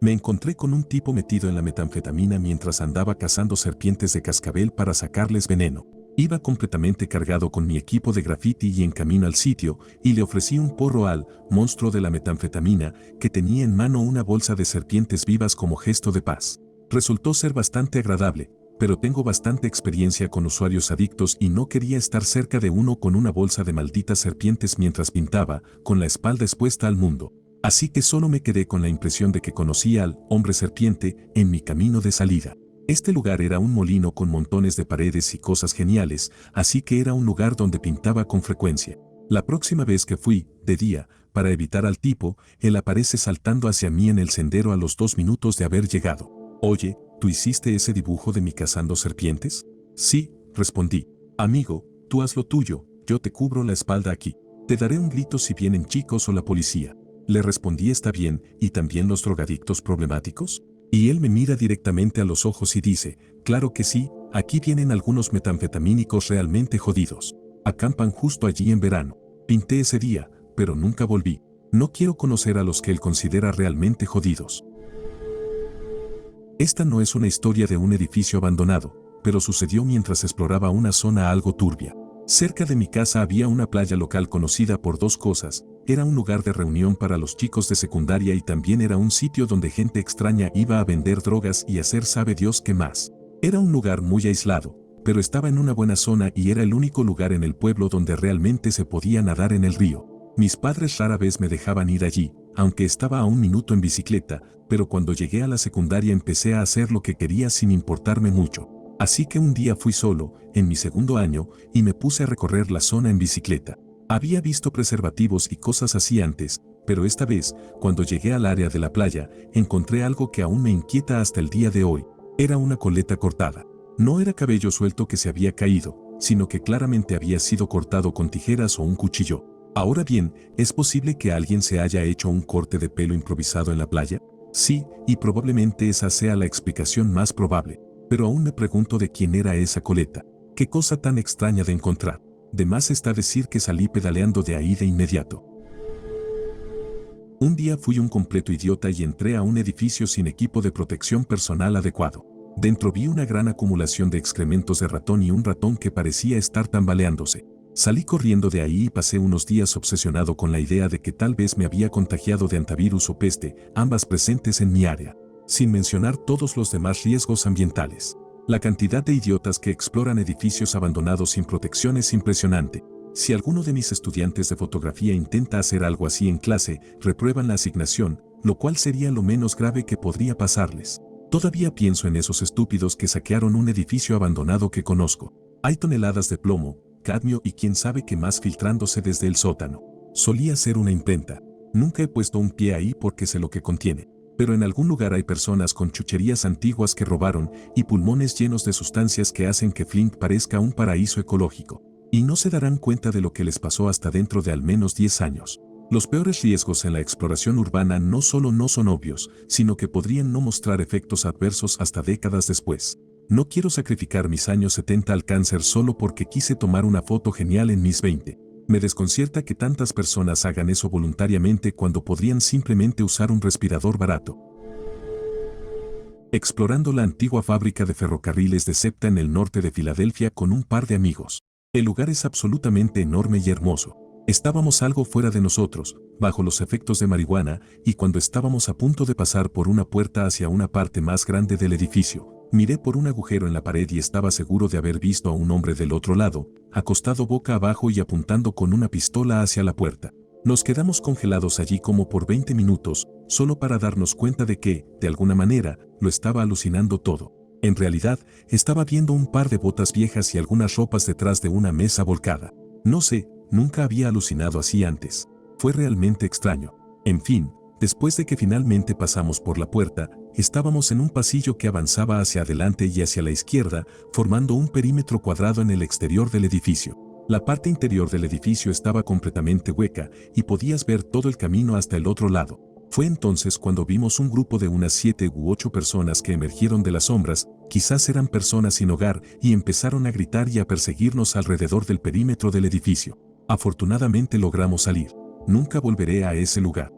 Me encontré con un tipo metido en la metanfetamina mientras andaba cazando serpientes de cascabel para sacarles veneno. Iba completamente cargado con mi equipo de graffiti y en camino al sitio, y le ofrecí un porro al monstruo de la metanfetamina, que tenía en mano una bolsa de serpientes vivas como gesto de paz. Resultó ser bastante agradable, pero tengo bastante experiencia con usuarios adictos y no quería estar cerca de uno con una bolsa de malditas serpientes mientras pintaba, con la espalda expuesta al mundo. Así que solo me quedé con la impresión de que conocía al hombre serpiente en mi camino de salida. Este lugar era un molino con montones de paredes y cosas geniales, así que era un lugar donde pintaba con frecuencia. La próxima vez que fui, de día, para evitar al tipo, él aparece saltando hacia mí en el sendero a los 2 minutos de haber llegado. Oye, ¿tú hiciste ese dibujo de mí cazando serpientes? Sí, respondí. Amigo, tú haz lo tuyo, yo te cubro la espalda aquí. Te daré un grito si vienen chicos o la policía. Le respondí está bien, ¿y también los drogadictos problemáticos? Y él me mira directamente a los ojos y dice, claro que sí, aquí vienen algunos metanfetamínicos realmente jodidos. Acampan justo allí en verano. Pinté ese día, pero nunca volví. No quiero conocer a los que él considera realmente jodidos. Esta no es una historia de un edificio abandonado, pero sucedió mientras exploraba una zona algo turbia. Cerca de mi casa había una playa local conocida por dos cosas. Era un lugar de reunión para los chicos de secundaria y también era un sitio donde gente extraña iba a vender drogas y hacer sabe Dios qué más. Era un lugar muy aislado, pero estaba en una buena zona y era el único lugar en el pueblo donde realmente se podía nadar en el río. Mis padres rara vez me dejaban ir allí, aunque estaba a un minuto en bicicleta, pero cuando llegué a la secundaria empecé a hacer lo que quería sin importarme mucho. Así que un día fui solo, en mi segundo año, y me puse a recorrer la zona en bicicleta. Había visto preservativos y cosas así antes, pero esta vez, cuando llegué al área de la playa, encontré algo que aún me inquieta hasta el día de hoy. Era una coleta cortada. No era cabello suelto que se había caído, sino que claramente había sido cortado con tijeras o un cuchillo. Ahora bien, ¿es posible que alguien se haya hecho un corte de pelo improvisado en la playa? Sí, y probablemente esa sea la explicación más probable. Pero aún me pregunto de quién era esa coleta. Qué cosa tan extraña de encontrar. De más está decir que salí pedaleando de ahí de inmediato. Un día fui un completo idiota y entré a un edificio sin equipo de protección personal adecuado. Dentro vi una gran acumulación de excrementos de ratón y un ratón que parecía estar tambaleándose. Salí corriendo de ahí y pasé unos días obsesionado con la idea de que tal vez me había contagiado de antivirus o peste, ambas presentes en mi área, sin mencionar todos los demás riesgos ambientales. La cantidad de idiotas que exploran edificios abandonados sin protección es impresionante. Si alguno de mis estudiantes de fotografía intenta hacer algo así en clase, reprueban la asignación, lo cual sería lo menos grave que podría pasarles. Todavía pienso en esos estúpidos que saquearon un edificio abandonado que conozco. Hay toneladas de plomo, cadmio y quién sabe qué más filtrándose desde el sótano. Solía ser una imprenta. Nunca he puesto un pie ahí porque sé lo que contiene. Pero en algún lugar hay personas con chucherías antiguas que robaron y pulmones llenos de sustancias que hacen que Flint parezca un paraíso ecológico. Y no se darán cuenta de lo que les pasó hasta dentro de al menos 10 años. Los peores riesgos en la exploración urbana no solo no son obvios, sino que podrían no mostrar efectos adversos hasta décadas después. No quiero sacrificar mis años 70 al cáncer solo porque quise tomar una foto genial en mis 20. Me desconcierta que tantas personas hagan eso voluntariamente cuando podrían simplemente usar un respirador barato. Explorando la antigua fábrica de ferrocarriles de SEPTA en el norte de Filadelfia con un par de amigos. El lugar es absolutamente enorme y hermoso. Estábamos algo fuera de nosotros, bajo los efectos de marihuana, y cuando estábamos a punto de pasar por una puerta hacia una parte más grande del edificio, miré por un agujero en la pared y estaba seguro de haber visto a un hombre del otro lado, acostado boca abajo y apuntando con una pistola hacia la puerta. Nos quedamos congelados allí como por 20 minutos, solo para darnos cuenta de que, de alguna manera, lo estaba alucinando todo. En realidad, estaba viendo un par de botas viejas y algunas ropas detrás de una mesa volcada. No sé, nunca había alucinado así antes. Fue realmente extraño. En fin, después de que finalmente pasamos por la puerta, estábamos en un pasillo que avanzaba hacia adelante y hacia la izquierda, formando un perímetro cuadrado en el exterior del edificio. La parte interior del edificio estaba completamente hueca y podías ver todo el camino hasta el otro lado. Fue entonces cuando vimos un grupo de unas 7 u 8 personas que emergieron de las sombras, quizás eran personas sin hogar, y empezaron a gritar y a perseguirnos alrededor del perímetro del edificio. Afortunadamente logramos salir. Nunca volveré a ese lugar.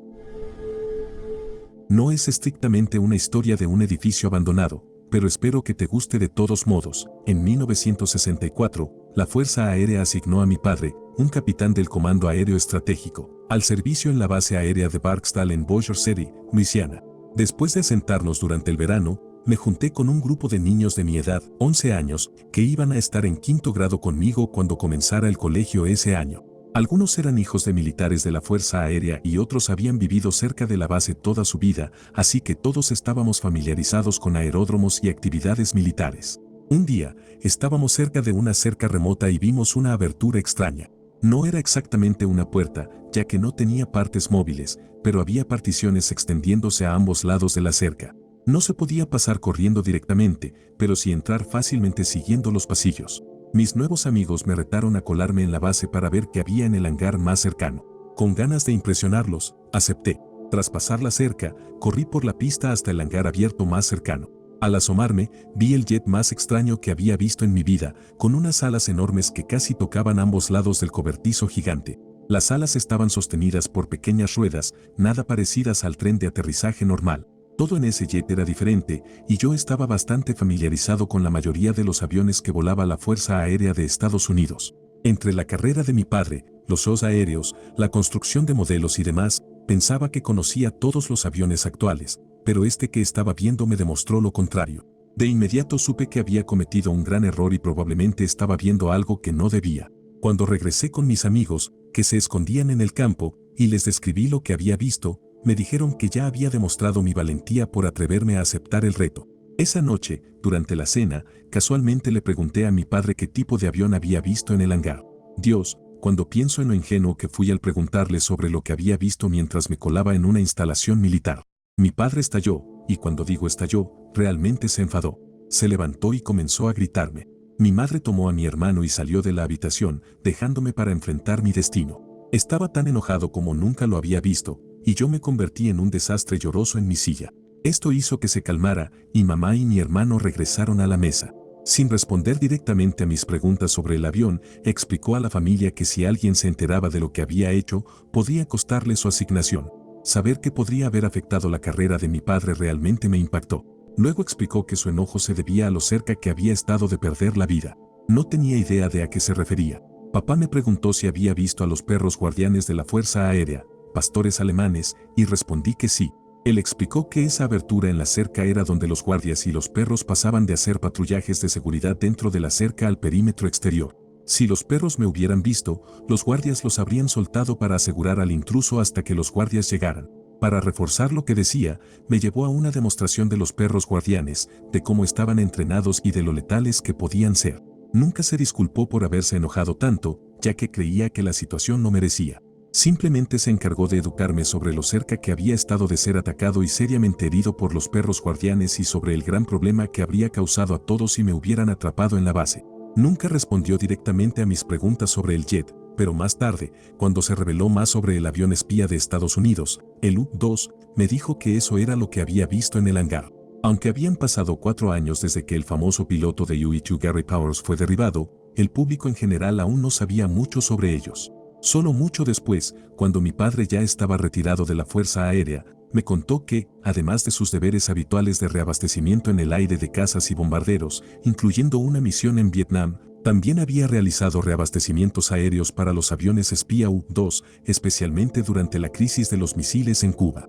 No es estrictamente una historia de un edificio abandonado, pero espero que te guste de todos modos. En 1964, la Fuerza Aérea asignó a mi padre, un capitán del Comando Aéreo Estratégico, al servicio en la base aérea de Barksdale en Bossier City, Luisiana. Después de asentarnos durante el verano, me junté con un grupo de niños de mi edad, 11 años, que iban a estar en quinto grado conmigo cuando comenzara el colegio ese año. Algunos eran hijos de militares de la Fuerza Aérea y otros habían vivido cerca de la base toda su vida, así que todos estábamos familiarizados con aeródromos y actividades militares. Un día, estábamos cerca de una cerca remota y vimos una abertura extraña. No era exactamente una puerta, ya que no tenía partes móviles, pero había particiones extendiéndose a ambos lados de la cerca. No se podía pasar corriendo directamente, pero sí entrar fácilmente siguiendo los pasillos. Mis nuevos amigos me retaron a colarme en la base para ver qué había en el hangar más cercano. Con ganas de impresionarlos, acepté. Tras pasar la cerca, corrí por la pista hasta el hangar abierto más cercano. Al asomarme, vi el jet más extraño que había visto en mi vida, con unas alas enormes que casi tocaban ambos lados del cobertizo gigante. Las alas estaban sostenidas por pequeñas ruedas, nada parecidas al tren de aterrizaje normal. Todo en ese jet era diferente, y yo estaba bastante familiarizado con la mayoría de los aviones que volaba la Fuerza Aérea de Estados Unidos. Entre la carrera de mi padre, los shows aéreos, la construcción de modelos y demás, pensaba que conocía todos los aviones actuales, pero este que estaba viendo me demostró lo contrario. De inmediato supe que había cometido un gran error y probablemente estaba viendo algo que no debía. Cuando regresé con mis amigos, que se escondían en el campo, y les describí lo que había visto, me dijeron que ya había demostrado mi valentía por atreverme a aceptar el reto. Esa noche, durante la cena, casualmente le pregunté a mi padre qué tipo de avión había visto en el hangar. Dios, cuando pienso en lo ingenuo que fui al preguntarle sobre lo que había visto mientras me colaba en una instalación militar. Mi padre estalló, y cuando digo estalló, realmente se enfadó. Se levantó y comenzó a gritarme. Mi madre tomó a mi hermano y salió de la habitación, dejándome para enfrentar mi destino. Estaba tan enojado como nunca lo había visto, y yo me convertí en un desastre lloroso en mi silla. Esto hizo que se calmara, y mamá y mi hermano regresaron a la mesa. Sin responder directamente a mis preguntas sobre el avión, explicó a la familia que si alguien se enteraba de lo que había hecho, podría costarle su asignación. Saber que podría haber afectado la carrera de mi padre realmente me impactó. Luego explicó que su enojo se debía a lo cerca que había estado de perder la vida. No tenía idea de a qué se refería. Papá me preguntó si había visto a los perros guardianes de la Fuerza Aérea, pastores alemanes, y respondí que sí. Él explicó que esa abertura en la cerca era donde los guardias y los perros pasaban de hacer patrullajes de seguridad dentro de la cerca al perímetro exterior. Si los perros me hubieran visto, los guardias los habrían soltado para asegurar al intruso hasta que los guardias llegaran. Para reforzar lo que decía, me llevó a una demostración de los perros guardianes, de cómo estaban entrenados y de lo letales que podían ser. Nunca se disculpó por haberse enojado tanto, ya que creía que la situación no merecía. Simplemente se encargó de educarme sobre lo cerca que había estado de ser atacado y seriamente herido por los perros guardianes y sobre el gran problema que habría causado a todos si me hubieran atrapado en la base. Nunca respondió directamente a mis preguntas sobre el jet, pero más tarde, cuando se reveló más sobre el avión espía de Estados Unidos, el U-2, me dijo que eso era lo que había visto en el hangar. Aunque habían pasado 4 años desde que el famoso piloto de U-2 Gary Powers fue derribado, el público en general aún no sabía mucho sobre ellos. Solo mucho después, cuando mi padre ya estaba retirado de la Fuerza Aérea, me contó que, además de sus deberes habituales de reabastecimiento en el aire de cazas y bombarderos, incluyendo una misión en Vietnam, también había realizado reabastecimientos aéreos para los aviones espía U-2, especialmente durante la crisis de los misiles en Cuba.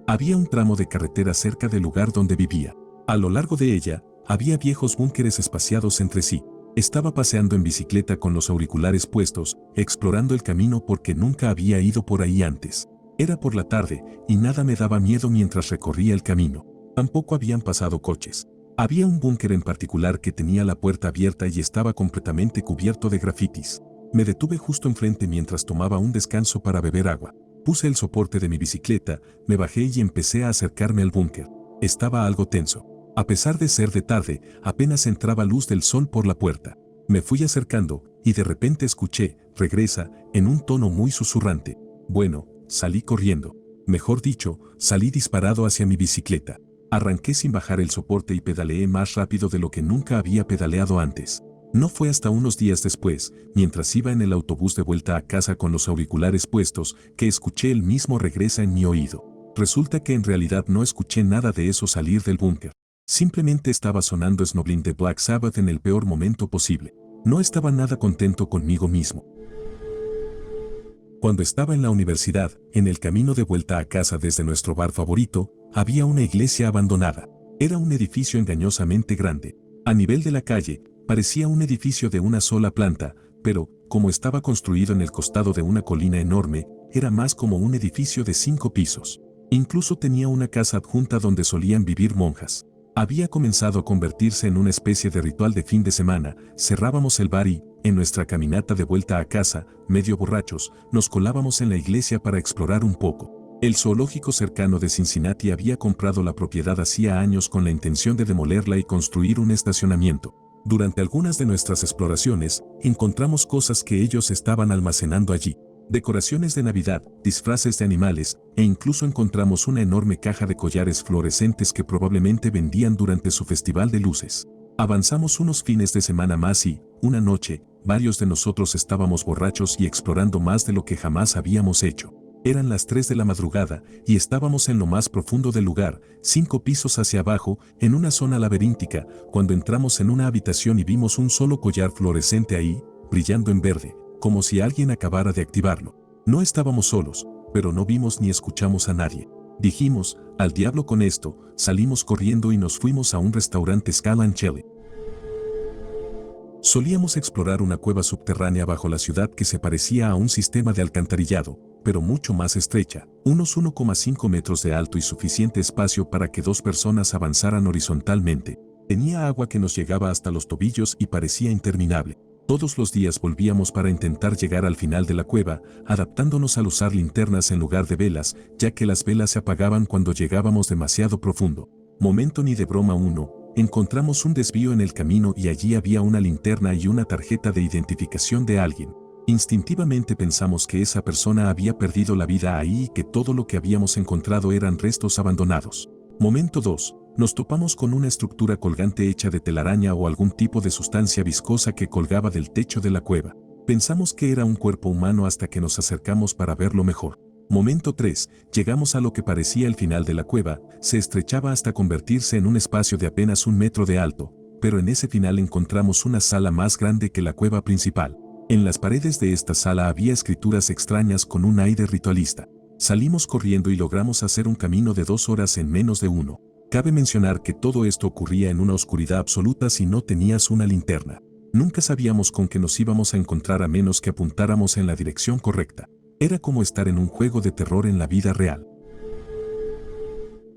Había un tramo de carretera cerca del lugar donde vivía. A lo largo de ella, había viejos búnkeres espaciados entre sí. Estaba paseando en bicicleta con los auriculares puestos, explorando el camino porque nunca había ido por ahí antes. Era por la tarde, y nada me daba miedo mientras recorría el camino. Tampoco habían pasado coches. Había un búnker en particular que tenía la puerta abierta y estaba completamente cubierto de grafitis. Me detuve justo enfrente mientras tomaba un descanso para beber agua. Puse el soporte de mi bicicleta, me bajé y empecé a acercarme al búnker. Estaba algo tenso. A pesar de ser de tarde, apenas entraba luz del sol por la puerta. Me fui acercando, y de repente escuché, regresa, en un tono muy susurrante. Bueno, salí corriendo. Mejor dicho, salí disparado hacia mi bicicleta. Arranqué sin bajar el soporte y pedaleé más rápido de lo que nunca había pedaleado antes. No fue hasta unos días después, mientras iba en el autobús de vuelta a casa con los auriculares puestos, que escuché el mismo regresa en mi oído. Resulta que en realidad no escuché nada de eso salir del búnker. Simplemente estaba sonando Snowblind de Black Sabbath en el peor momento posible. No estaba nada contento conmigo mismo. Cuando estaba en la universidad, en el camino de vuelta a casa desde nuestro bar favorito, había una iglesia abandonada. Era un edificio engañosamente grande. A nivel de la calle, parecía un edificio de una sola planta, pero, como estaba construido en el costado de una colina enorme, era más como un edificio de 5 pisos. Incluso tenía una casa adjunta donde solían vivir monjas. Había comenzado a convertirse en una especie de ritual de fin de semana. Cerrábamos el bar y, en nuestra caminata de vuelta a casa, medio borrachos, nos colábamos en la iglesia para explorar un poco. El zoológico cercano de Cincinnati había comprado la propiedad hacía años con la intención de demolerla y construir un estacionamiento. Durante algunas de nuestras exploraciones, encontramos cosas que ellos estaban almacenando allí. decoraciones de Navidad, disfraces de animales, e incluso encontramos una enorme caja de collares fluorescentes que probablemente vendían durante su festival de luces. Avanzamos unos fines de semana más y, una noche, varios de nosotros estábamos borrachos y explorando más de lo que jamás habíamos hecho. Eran las 3 de la madrugada y estábamos en lo más profundo del lugar, 5 pisos hacia abajo, en una zona laberíntica, cuando entramos en una habitación y vimos un solo collar fluorescente ahí, brillando en verde, como si alguien acabara de activarlo. No estábamos solos, pero no vimos ni escuchamos a nadie. Dijimos, al diablo con esto, salimos corriendo y nos fuimos a un restaurante Scala and Chile. Solíamos explorar una cueva subterránea bajo la ciudad que se parecía a un sistema de alcantarillado, pero mucho más estrecha, unos 1,5 metros de alto y suficiente espacio para que 2 personas avanzaran horizontalmente. Tenía agua que nos llegaba hasta los tobillos y parecía interminable. Todos los días volvíamos para intentar llegar al final de la cueva, adaptándonos al usar linternas en lugar de velas, ya que las velas se apagaban cuando llegábamos demasiado profundo. Momento ni de broma uno. Encontramos un desvío en el camino y allí había una linterna y una tarjeta de identificación de alguien. Instintivamente pensamos que esa persona había perdido la vida ahí y que todo lo que habíamos encontrado eran restos abandonados. Momento 2. Nos topamos con una estructura colgante hecha de telaraña o algún tipo de sustancia viscosa que colgaba del techo de la cueva. Pensamos que era un cuerpo humano hasta que nos acercamos para verlo mejor. Momento 3. Llegamos a lo que parecía el final de la cueva, se estrechaba hasta convertirse en un espacio de apenas 1 metro de alto, pero en ese final encontramos una sala más grande que la cueva principal. En las paredes de esta sala había escrituras extrañas con un aire ritualista. Salimos corriendo y logramos hacer un camino de 2 horas en menos de 1. Cabe mencionar que todo esto ocurría en una oscuridad absoluta si no tenías una linterna. Nunca sabíamos con qué nos íbamos a encontrar a menos que apuntáramos en la dirección correcta. Era como estar en un juego de terror en la vida real.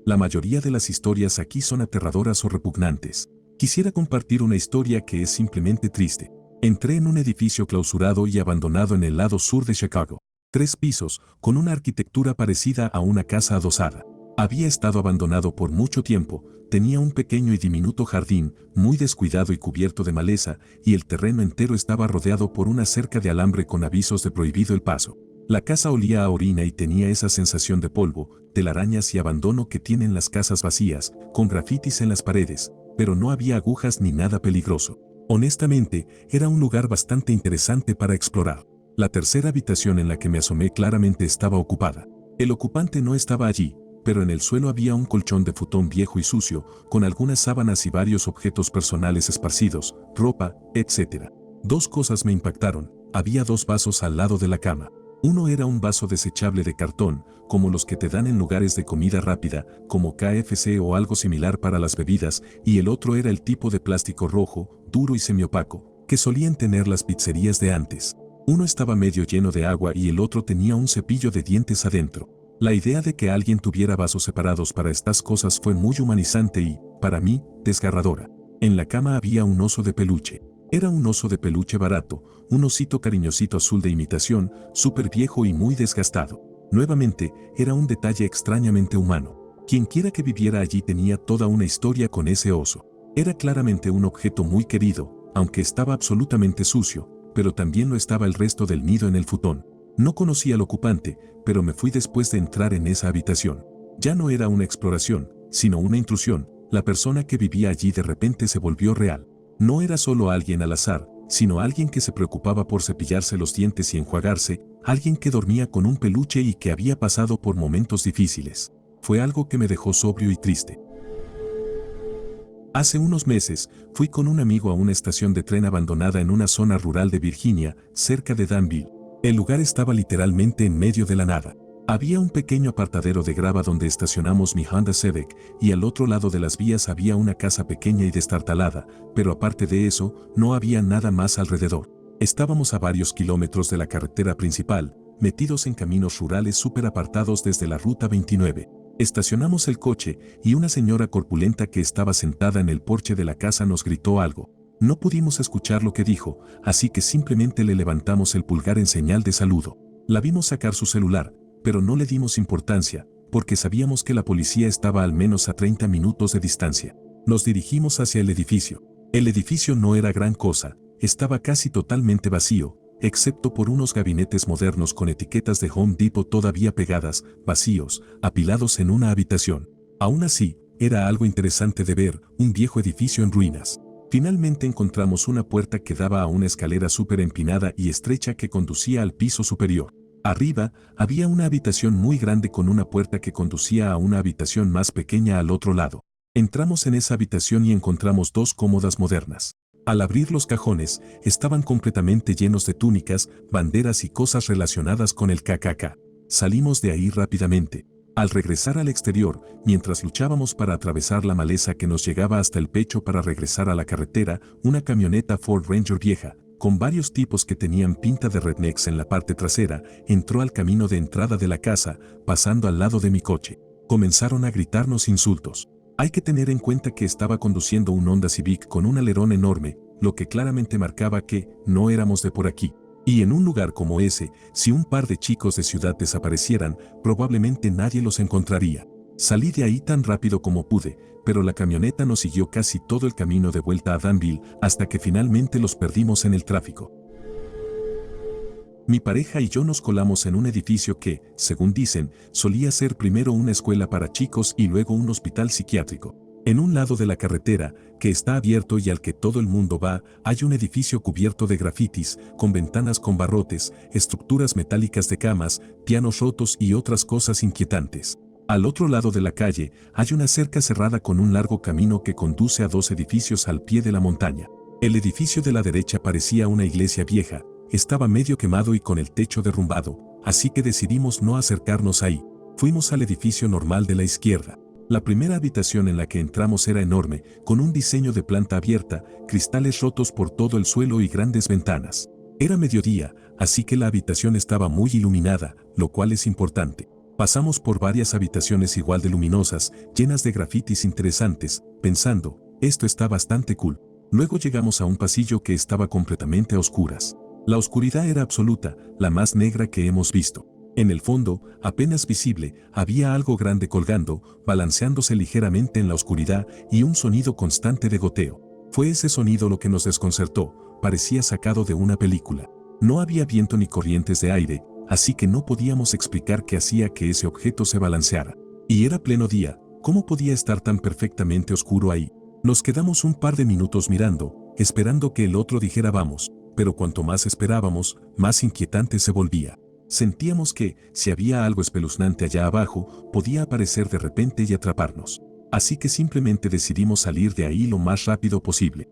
La mayoría de las historias aquí son aterradoras o repugnantes. Quisiera compartir una historia que es simplemente triste. Entré en un edificio clausurado y abandonado en el lado sur de Chicago. 3 pisos, con una arquitectura parecida a una casa adosada. Había estado abandonado por mucho tiempo, tenía un pequeño y diminuto jardín, muy descuidado y cubierto de maleza, y el terreno entero estaba rodeado por una cerca de alambre con avisos de prohibido el paso. La casa olía a orina y tenía esa sensación de polvo, telarañas y abandono que tienen las casas vacías, con grafitis en las paredes, pero no había agujas ni nada peligroso. Honestamente, era un lugar bastante interesante para explorar. La tercera habitación en la que me asomé claramente estaba ocupada. El ocupante no estaba allí, pero en el suelo había un colchón de futón viejo y sucio, con algunas sábanas y varios objetos personales esparcidos, ropa, etc. 2 cosas me impactaron. Había 2 vasos al lado de la cama. Uno era un vaso desechable de cartón, como los que te dan en lugares de comida rápida, como KFC o algo similar para las bebidas, y el otro era el tipo de plástico rojo, duro y semiopaco, que solían tener las pizzerías de antes. Uno estaba medio lleno de agua y el otro tenía un cepillo de dientes adentro. La idea de que alguien tuviera vasos separados para estas cosas fue muy humanizante y, para mí, desgarradora. En la cama había un oso de peluche. Era un oso de peluche barato, un osito cariñosito azul de imitación, súper viejo y muy desgastado. Nuevamente, era un detalle extrañamente humano. Quienquiera que viviera allí tenía toda una historia con ese oso. Era claramente un objeto muy querido, aunque estaba absolutamente sucio, pero también lo estaba el resto del nido en el futón. No conocía al ocupante, pero me fui después de entrar en esa habitación. Ya no era una exploración, sino una intrusión. La persona que vivía allí de repente se volvió real. No era solo alguien al azar, sino alguien que se preocupaba por cepillarse los dientes y enjuagarse, alguien que dormía con un peluche y que había pasado por momentos difíciles. Fue algo que me dejó sobrio y triste. Hace unos meses, fui con un amigo a una estación de tren abandonada en una zona rural de Virginia, cerca de Danville. El lugar estaba literalmente en medio de la nada. Había un pequeño apartadero de grava donde estacionamos mi Honda Civic, y al otro lado de las vías había una casa pequeña y destartalada, pero aparte de eso, no había nada más alrededor. Estábamos a varios kilómetros de la carretera principal, metidos en caminos rurales súper apartados desde la Ruta 29. Estacionamos el coche, y una señora corpulenta que estaba sentada en el porche de la casa nos gritó algo. No pudimos escuchar lo que dijo, así que simplemente le levantamos el pulgar en señal de saludo. La vimos sacar su celular, pero no le dimos importancia, porque sabíamos que la policía estaba al menos a 30 minutos de distancia. Nos dirigimos hacia el edificio. El edificio no era gran cosa, estaba casi totalmente vacío, excepto por unos gabinetes modernos con etiquetas de Home Depot todavía pegadas, vacíos, apilados en una habitación. Aún así, era algo interesante de ver, un viejo edificio en ruinas. Finalmente encontramos una puerta que daba a una escalera súper empinada y estrecha que conducía al piso superior. Arriba, había una habitación muy grande con una puerta que conducía a una habitación más pequeña al otro lado. Entramos en esa habitación y encontramos dos cómodas modernas. Al abrir los cajones, estaban completamente llenos de túnicas, banderas y cosas relacionadas con el KKK. Salimos de ahí rápidamente. Al regresar al exterior, mientras luchábamos para atravesar la maleza que nos llegaba hasta el pecho para regresar a la carretera, una camioneta Ford Ranger vieja, con varios tipos que tenían pinta de rednecks en la parte trasera, entró al camino de entrada de la casa, pasando al lado de mi coche. Comenzaron a gritarnos insultos. Hay que tener en cuenta que estaba conduciendo un Honda Civic con un alerón enorme, lo que claramente marcaba que no éramos de por aquí. Y en un lugar como ese, si un par de chicos de ciudad desaparecieran, probablemente nadie los encontraría. Salí de ahí tan rápido como pude, pero la camioneta nos siguió casi todo el camino de vuelta a Danville hasta que finalmente los perdimos en el tráfico. Mi pareja y yo nos colamos en un edificio que, según dicen, solía ser primero una escuela para chicos y luego un hospital psiquiátrico. En un lado de la carretera, que está abierto y al que todo el mundo va, hay un edificio cubierto de grafitis, con ventanas con barrotes, estructuras metálicas de camas, pianos rotos y otras cosas inquietantes. Al otro lado de la calle, hay una cerca cerrada con un largo camino que conduce a dos edificios al pie de la montaña. El edificio de la derecha parecía una iglesia vieja, estaba medio quemado y con el techo derrumbado, así que decidimos no acercarnos ahí. Fuimos al edificio normal de la izquierda. La primera habitación en la que entramos era enorme, con un diseño de planta abierta, cristales rotos por todo el suelo y grandes ventanas. Era mediodía, así que la habitación estaba muy iluminada, lo cual es importante. Pasamos por varias habitaciones igual de luminosas, llenas de grafitis interesantes, pensando, esto está bastante cool. Luego llegamos a un pasillo que estaba completamente a oscuras. La oscuridad era absoluta, la más negra que hemos visto. En el fondo, apenas visible, había algo grande colgando, balanceándose ligeramente en la oscuridad y un sonido constante de goteo. Fue ese sonido lo que nos desconcertó, parecía sacado de una película. No había viento ni corrientes de aire, así que no podíamos explicar qué hacía que ese objeto se balanceara. Y era pleno día, ¿cómo podía estar tan perfectamente oscuro ahí? Nos quedamos un par de minutos mirando, esperando que el otro dijera vamos, pero cuanto más esperábamos, más inquietante se volvía. Sentíamos que, si había algo espeluznante allá abajo, podía aparecer de repente y atraparnos. Así que simplemente decidimos salir de ahí lo más rápido posible.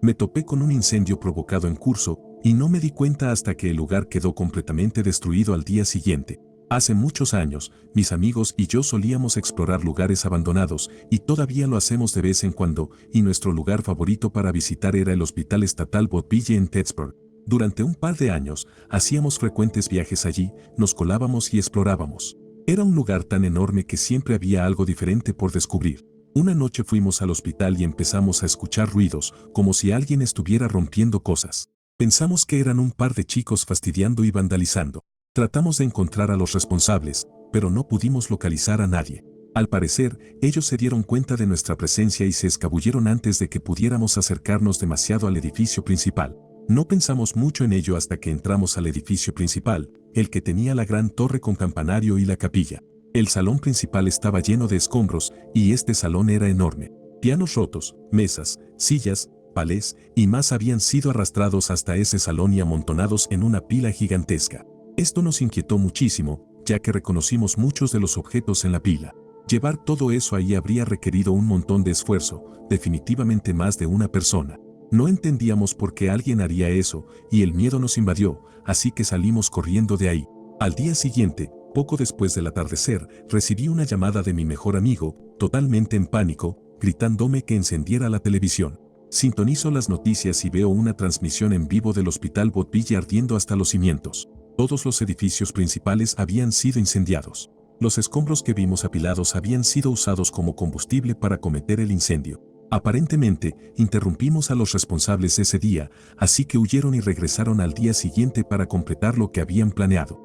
Me topé con un incendio provocado en curso, y no me di cuenta hasta que el lugar quedó completamente destruido al día siguiente. Hace muchos años, mis amigos y yo solíamos explorar lugares abandonados, y todavía lo hacemos de vez en cuando, y nuestro lugar favorito para visitar era el Hospital Estatal Woodville en Pittsburgh. Durante un par de años, hacíamos frecuentes viajes allí, nos colábamos y explorábamos. Era un lugar tan enorme que siempre había algo diferente por descubrir. Una noche fuimos al hospital y empezamos a escuchar ruidos, como si alguien estuviera rompiendo cosas. Pensamos que eran un par de chicos fastidiando y vandalizando. Tratamos de encontrar a los responsables, pero no pudimos localizar a nadie. Al parecer, ellos se dieron cuenta de nuestra presencia y se escabulleron antes de que pudiéramos acercarnos demasiado al edificio principal. No pensamos mucho en ello hasta que entramos al edificio principal, el que tenía la gran torre con campanario y la capilla. El salón principal estaba lleno de escombros, y este salón era enorme. Pianos rotos, mesas, sillas, palés y más habían sido arrastrados hasta ese salón y amontonados en una pila gigantesca. Esto nos inquietó muchísimo, ya que reconocimos muchos de los objetos en la pila. Llevar todo eso ahí habría requerido un montón de esfuerzo, definitivamente más de una persona. No entendíamos por qué alguien haría eso, y el miedo nos invadió, así que salimos corriendo de ahí. Al día siguiente, poco después del atardecer, recibí una llamada de mi mejor amigo, totalmente en pánico, gritándome que encendiera la televisión. Sintonizo las noticias y veo una transmisión en vivo del Hospital Woodville ardiendo hasta los cimientos. Todos los edificios principales habían sido incendiados. Los escombros que vimos apilados habían sido usados como combustible para cometer el incendio. Aparentemente, interrumpimos a los responsables ese día, así que huyeron y regresaron al día siguiente para completar lo que habían planeado.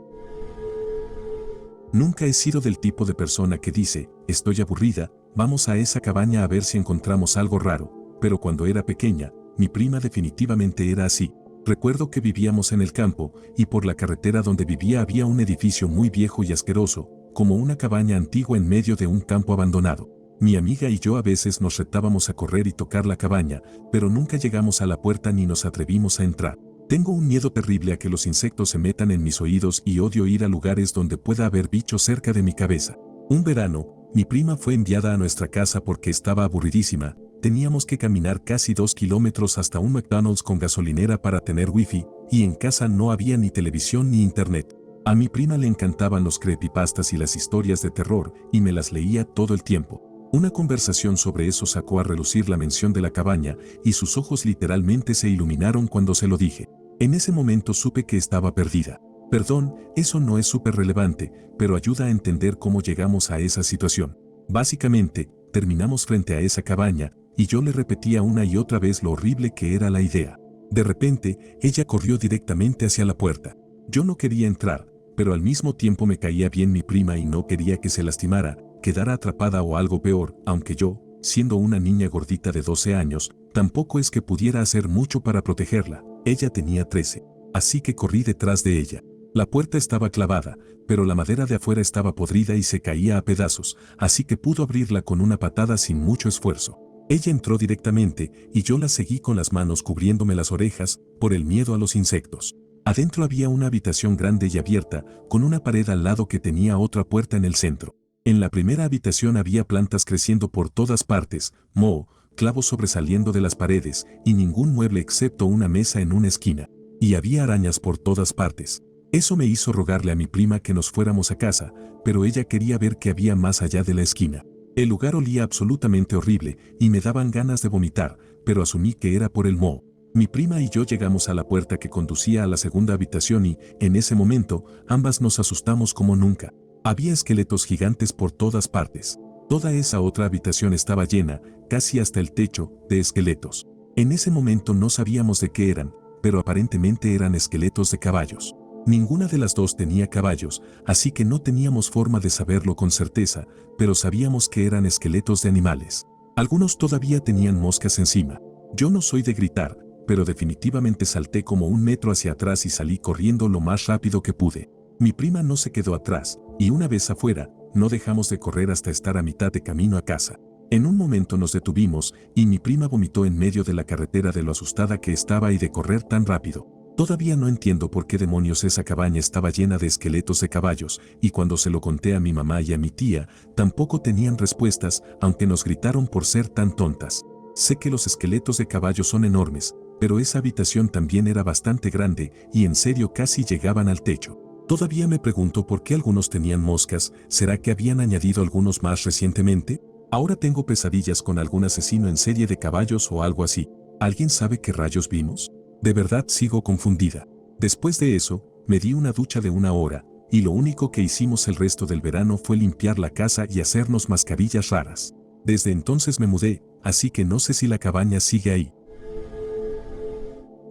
Nunca he sido del tipo de persona que dice, estoy aburrida, vamos a esa cabaña a ver si encontramos algo raro, pero cuando era pequeña, mi prima definitivamente era así. Recuerdo que vivíamos en el campo, y por la carretera donde vivía había un edificio muy viejo y asqueroso, como una cabaña antigua en medio de un campo abandonado. Mi amiga y yo a veces nos retábamos a correr y tocar la cabaña, pero nunca llegamos a la puerta ni nos atrevimos a entrar. Tengo un miedo terrible a que los insectos se metan en mis oídos y odio ir a lugares donde pueda haber bichos cerca de mi cabeza. Un verano, mi prima fue enviada a nuestra casa porque estaba aburridísima. Teníamos que caminar casi 2 kilómetros hasta un McDonald's con gasolinera para tener wifi, y en casa no había ni televisión ni internet. A mi prima le encantaban los creepypastas y las historias de terror, y me las leía todo el tiempo. Una conversación sobre eso sacó a relucir la mención de la cabaña, y sus ojos literalmente se iluminaron cuando se lo dije. En ese momento supe que estaba perdida. Perdón, eso no es súper relevante, pero ayuda a entender cómo llegamos a esa situación. Básicamente, terminamos frente a esa cabaña, y yo le repetía una y otra vez lo horrible que era la idea. De repente, ella corrió directamente hacia la puerta. Yo no quería entrar, pero al mismo tiempo me caía bien mi prima y no quería que se lastimara, quedara atrapada o algo peor, aunque yo, siendo una niña gordita de 12 años, tampoco es que pudiera hacer mucho para protegerla. Ella tenía 13. Así que corrí detrás de ella. La puerta estaba clavada, pero la madera de afuera estaba podrida y se caía a pedazos, así que pudo abrirla con una patada sin mucho esfuerzo. Ella entró directamente, y yo la seguí con las manos cubriéndome las orejas, por el miedo a los insectos. Adentro había una habitación grande y abierta, con una pared al lado que tenía otra puerta en el centro. En la primera habitación había plantas creciendo por todas partes, moho, clavos sobresaliendo de las paredes, y ningún mueble excepto una mesa en una esquina. Y había arañas por todas partes. Eso me hizo rogarle a mi prima que nos fuéramos a casa, pero ella quería ver qué había más allá de la esquina. El lugar olía absolutamente horrible, y me daban ganas de vomitar, pero asumí que era por el moho. Mi prima y yo llegamos a la puerta que conducía a la segunda habitación y, en ese momento, ambas nos asustamos como nunca. Había esqueletos gigantes por todas partes. Toda esa otra habitación estaba llena, casi hasta el techo, de esqueletos. En ese momento no sabíamos de qué eran, pero aparentemente eran esqueletos de caballos. Ninguna de las dos tenía caballos, así que no teníamos forma de saberlo con certeza, pero sabíamos que eran esqueletos de animales. Algunos todavía tenían moscas encima. Yo no soy de gritar, pero definitivamente salté como 1 metro hacia atrás y salí corriendo lo más rápido que pude. Mi prima no se quedó atrás, y una vez afuera, no dejamos de correr hasta estar a mitad de camino a casa. En un momento nos detuvimos, y mi prima vomitó en medio de la carretera de lo asustada que estaba y de correr tan rápido. Todavía no entiendo por qué demonios esa cabaña estaba llena de esqueletos de caballos, y cuando se lo conté a mi mamá y a mi tía, tampoco tenían respuestas, aunque nos gritaron por ser tan tontas. Sé que los esqueletos de caballos son enormes, pero esa habitación también era bastante grande, y en serio casi llegaban al techo. Todavía me pregunto por qué algunos tenían moscas. ¿Será que habían añadido algunos más recientemente? Ahora tengo pesadillas con algún asesino en serie de caballos o algo así. ¿Alguien sabe qué rayos vimos? De verdad sigo confundida. Después de eso, me di una ducha de 1 hora, y lo único que hicimos el resto del verano fue limpiar la casa y hacernos mascarillas raras. Desde entonces me mudé, así que no sé si la cabaña sigue ahí.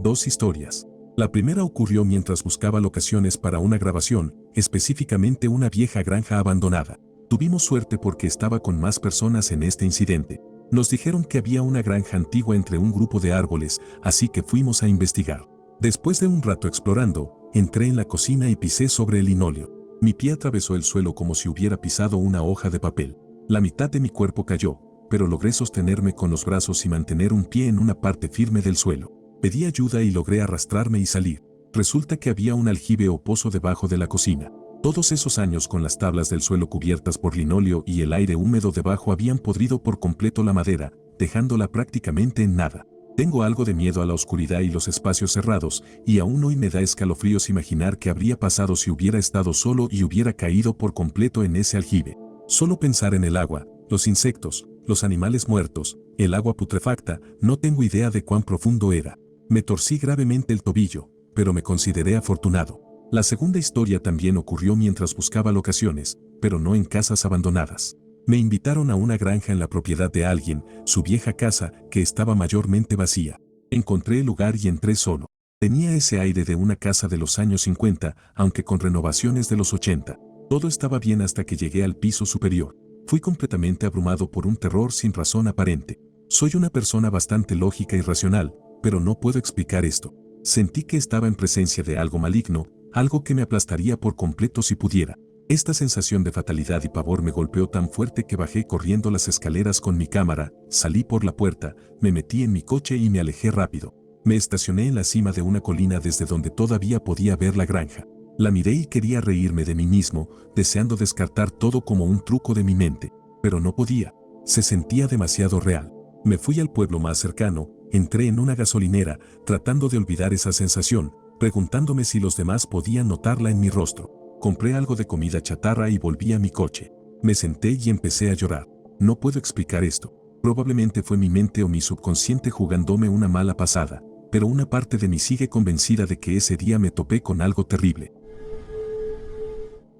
2 historias. La primera ocurrió mientras buscaba locaciones para una grabación, específicamente una vieja granja abandonada. Tuvimos suerte porque estaba con más personas en este incidente. Nos dijeron que había una granja antigua entre un grupo de árboles, así que fuimos a investigar. Después de un rato explorando, entré en la cocina y pisé sobre el linóleo. Mi pie atravesó el suelo como si hubiera pisado una hoja de papel. La mitad de mi cuerpo cayó, pero logré sostenerme con los brazos y mantener un pie en una parte firme del suelo. Pedí ayuda y logré arrastrarme y salir. Resulta que había un aljibe o pozo debajo de la cocina. Todos esos años con las tablas del suelo cubiertas por linóleo y el aire húmedo debajo habían podrido por completo la madera, dejándola prácticamente en nada. Tengo algo de miedo a la oscuridad y los espacios cerrados, y aún hoy me da escalofríos imaginar qué habría pasado si hubiera estado solo y hubiera caído por completo en ese aljibe. Solo pensar en el agua, los insectos, los animales muertos, el agua putrefacta, no tengo idea de cuán profundo era. Me torcí gravemente el tobillo, pero me consideré afortunado. La segunda historia también ocurrió mientras buscaba locaciones, pero no en casas abandonadas. Me invitaron a una granja en la propiedad de alguien, su vieja casa, que estaba mayormente vacía. Encontré el lugar y entré solo. Tenía ese aire de una casa de los años 50, aunque con renovaciones de los 80. Todo estaba bien hasta que llegué al piso superior. Fui completamente abrumado por un terror sin razón aparente. Soy una persona bastante lógica y racional, pero no puedo explicar esto. Sentí que estaba en presencia de algo maligno, algo que me aplastaría por completo si pudiera. Esta sensación de fatalidad y pavor me golpeó tan fuerte que bajé corriendo las escaleras con mi cámara, salí por la puerta, me metí en mi coche y me alejé rápido. Me estacioné en la cima de una colina desde donde todavía podía ver la granja. La miré y quería reírme de mí mismo, deseando descartar todo como un truco de mi mente, pero no podía. Se sentía demasiado real. Me fui al pueblo más cercano, entré en una gasolinera, tratando de olvidar esa sensación, preguntándome si los demás podían notarla en mi rostro. Compré algo de comida chatarra y volví a mi coche. Me senté y empecé a llorar. No puedo explicar esto. Probablemente fue mi mente o mi subconsciente jugándome una mala pasada, pero una parte de mí sigue convencida de que ese día me topé con algo terrible.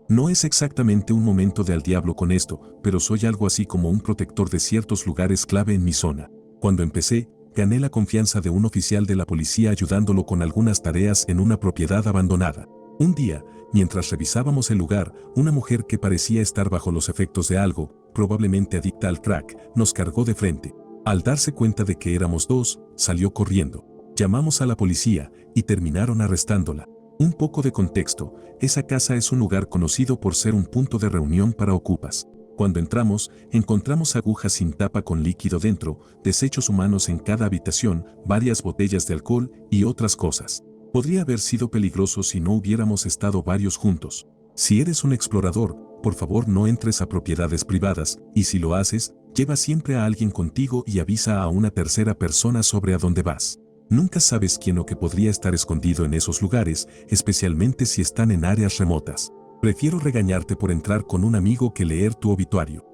No es exactamente un momento de al diablo con esto, pero soy algo así como un protector de ciertos lugares clave en mi zona. Cuando empecé, gané la confianza de un oficial de la policía ayudándolo con algunas tareas en una propiedad abandonada. Un día, mientras revisábamos el lugar, una mujer que parecía estar bajo los efectos de algo, probablemente adicta al crack, nos cargó de frente. Al darse cuenta de que éramos dos, salió corriendo. Llamamos a la policía y terminaron arrestándola. Un poco de contexto, esa casa es un lugar conocido por ser un punto de reunión para ocupas. Cuando entramos, encontramos agujas sin tapa con líquido dentro, desechos humanos en cada habitación, varias botellas de alcohol y otras cosas. Podría haber sido peligroso si no hubiéramos estado varios juntos. Si eres un explorador, por favor no entres a propiedades privadas, y si lo haces, lleva siempre a alguien contigo y avisa a una tercera persona sobre a dónde vas. Nunca sabes quién o qué podría estar escondido en esos lugares, especialmente si están en áreas remotas. Prefiero regañarte por entrar con un amigo que leer tu obituario.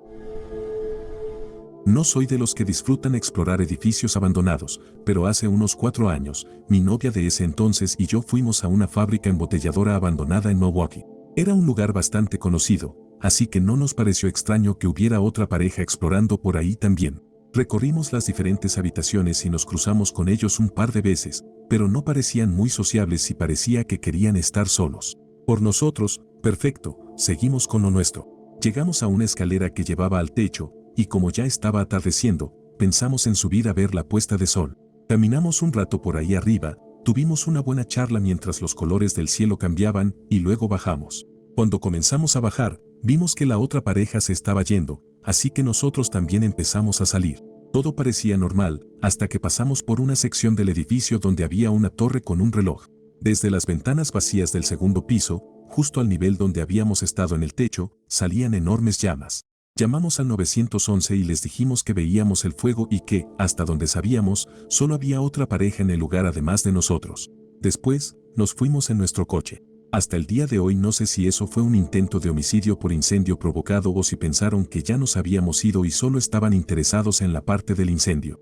No soy de los que disfrutan explorar edificios abandonados, pero hace unos 4 años, mi novia de ese entonces y yo fuimos a una fábrica embotelladora abandonada en Milwaukee. Era un lugar bastante conocido, así que no nos pareció extraño que hubiera otra pareja explorando por ahí también. Recorrimos las diferentes habitaciones y nos cruzamos con ellos un par de veces, pero no parecían muy sociables y parecía que querían estar solos. Por nosotros, perfecto, seguimos con lo nuestro. Llegamos a una escalera que llevaba al techo, y como ya estaba atardeciendo, pensamos en subir a ver la puesta de sol. Caminamos un rato por ahí arriba, tuvimos una buena charla mientras los colores del cielo cambiaban, y luego bajamos. Cuando comenzamos a bajar, vimos que la otra pareja se estaba yendo, así que nosotros también empezamos a salir. Todo parecía normal, hasta que pasamos por una sección del edificio donde había una torre con un reloj. Desde las ventanas vacías del segundo piso, justo al nivel donde habíamos estado en el techo, salían enormes llamas. Llamamos al 911 y les dijimos que veíamos el fuego y que, hasta donde sabíamos, solo había otra pareja en el lugar además de nosotros. Después, nos fuimos en nuestro coche. Hasta el día de hoy no sé si eso fue un intento de homicidio por incendio provocado o si pensaron que ya nos habíamos ido y solo estaban interesados en la parte del incendio.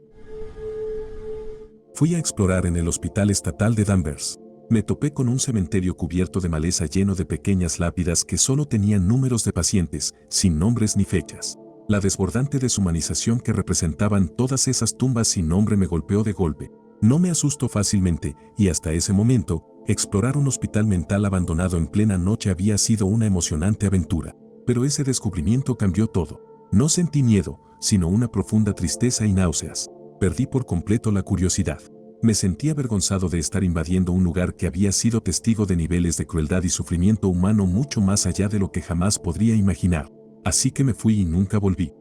Fui a explorar en el Hospital Estatal de Danvers. Me topé con un cementerio cubierto de maleza lleno de pequeñas lápidas que solo tenían números de pacientes, sin nombres ni fechas. La desbordante deshumanización que representaban todas esas tumbas sin nombre me golpeó de golpe. No me asusto fácilmente, y hasta ese momento, explorar un hospital mental abandonado en plena noche había sido una emocionante aventura. Pero ese descubrimiento cambió todo. No sentí miedo, sino una profunda tristeza y náuseas. Perdí por completo la curiosidad. Me sentí avergonzado de estar invadiendo un lugar que había sido testigo de niveles de crueldad y sufrimiento humano mucho más allá de lo que jamás podría imaginar. Así que me fui y nunca volví.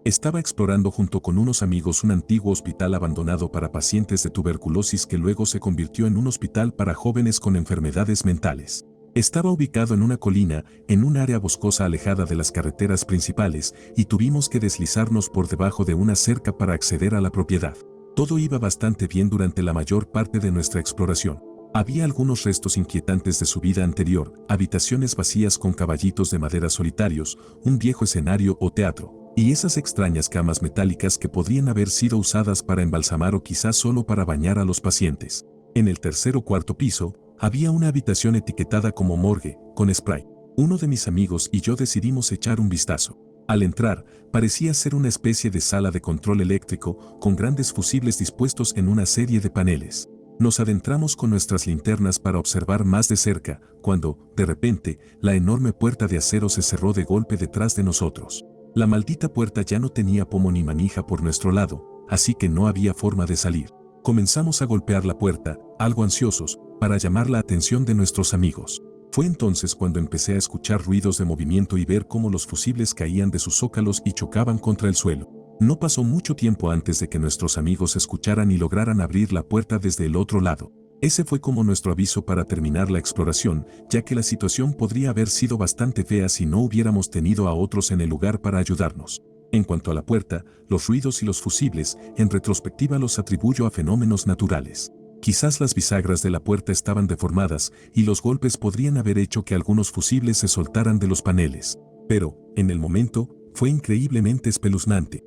Estaba explorando junto con unos amigos un antiguo hospital abandonado para pacientes de tuberculosis que luego se convirtió en un hospital para jóvenes con enfermedades mentales. Estaba ubicado en una colina, en un área boscosa alejada de las carreteras principales, y tuvimos que deslizarnos por debajo de una cerca para acceder a la propiedad. Todo iba bastante bien durante la mayor parte de nuestra exploración. Había algunos restos inquietantes de su vida anterior, habitaciones vacías con caballitos de madera solitarios, un viejo escenario o teatro, y esas extrañas camas metálicas que podrían haber sido usadas para embalsamar o quizás solo para bañar a los pacientes. En el tercer o cuarto piso, había una habitación etiquetada como morgue, con spray. Uno de mis amigos y yo decidimos echar un vistazo. Al entrar, parecía ser una especie de sala de control eléctrico, con grandes fusibles dispuestos en una serie de paneles. Nos adentramos con nuestras linternas para observar más de cerca, cuando, de repente, la enorme puerta de acero se cerró de golpe detrás de nosotros. La maldita puerta ya no tenía pomo ni manija por nuestro lado, así que no había forma de salir. Comenzamos a golpear la puerta, algo ansiosos, para llamar la atención de nuestros amigos. Fue entonces cuando empecé a escuchar ruidos de movimiento y ver cómo los fusibles caían de sus zócalos y chocaban contra el suelo. No pasó mucho tiempo antes de que nuestros amigos escucharan y lograran abrir la puerta desde el otro lado. Ese fue como nuestro aviso para terminar la exploración, ya que la situación podría haber sido bastante fea si no hubiéramos tenido a otros en el lugar para ayudarnos. En cuanto a la puerta, los ruidos y los fusibles, en retrospectiva los atribuyo a fenómenos naturales. Quizás las bisagras de la puerta estaban deformadas y los golpes podrían haber hecho que algunos fusibles se soltaran de los paneles. Pero, en el momento, fue increíblemente espeluznante.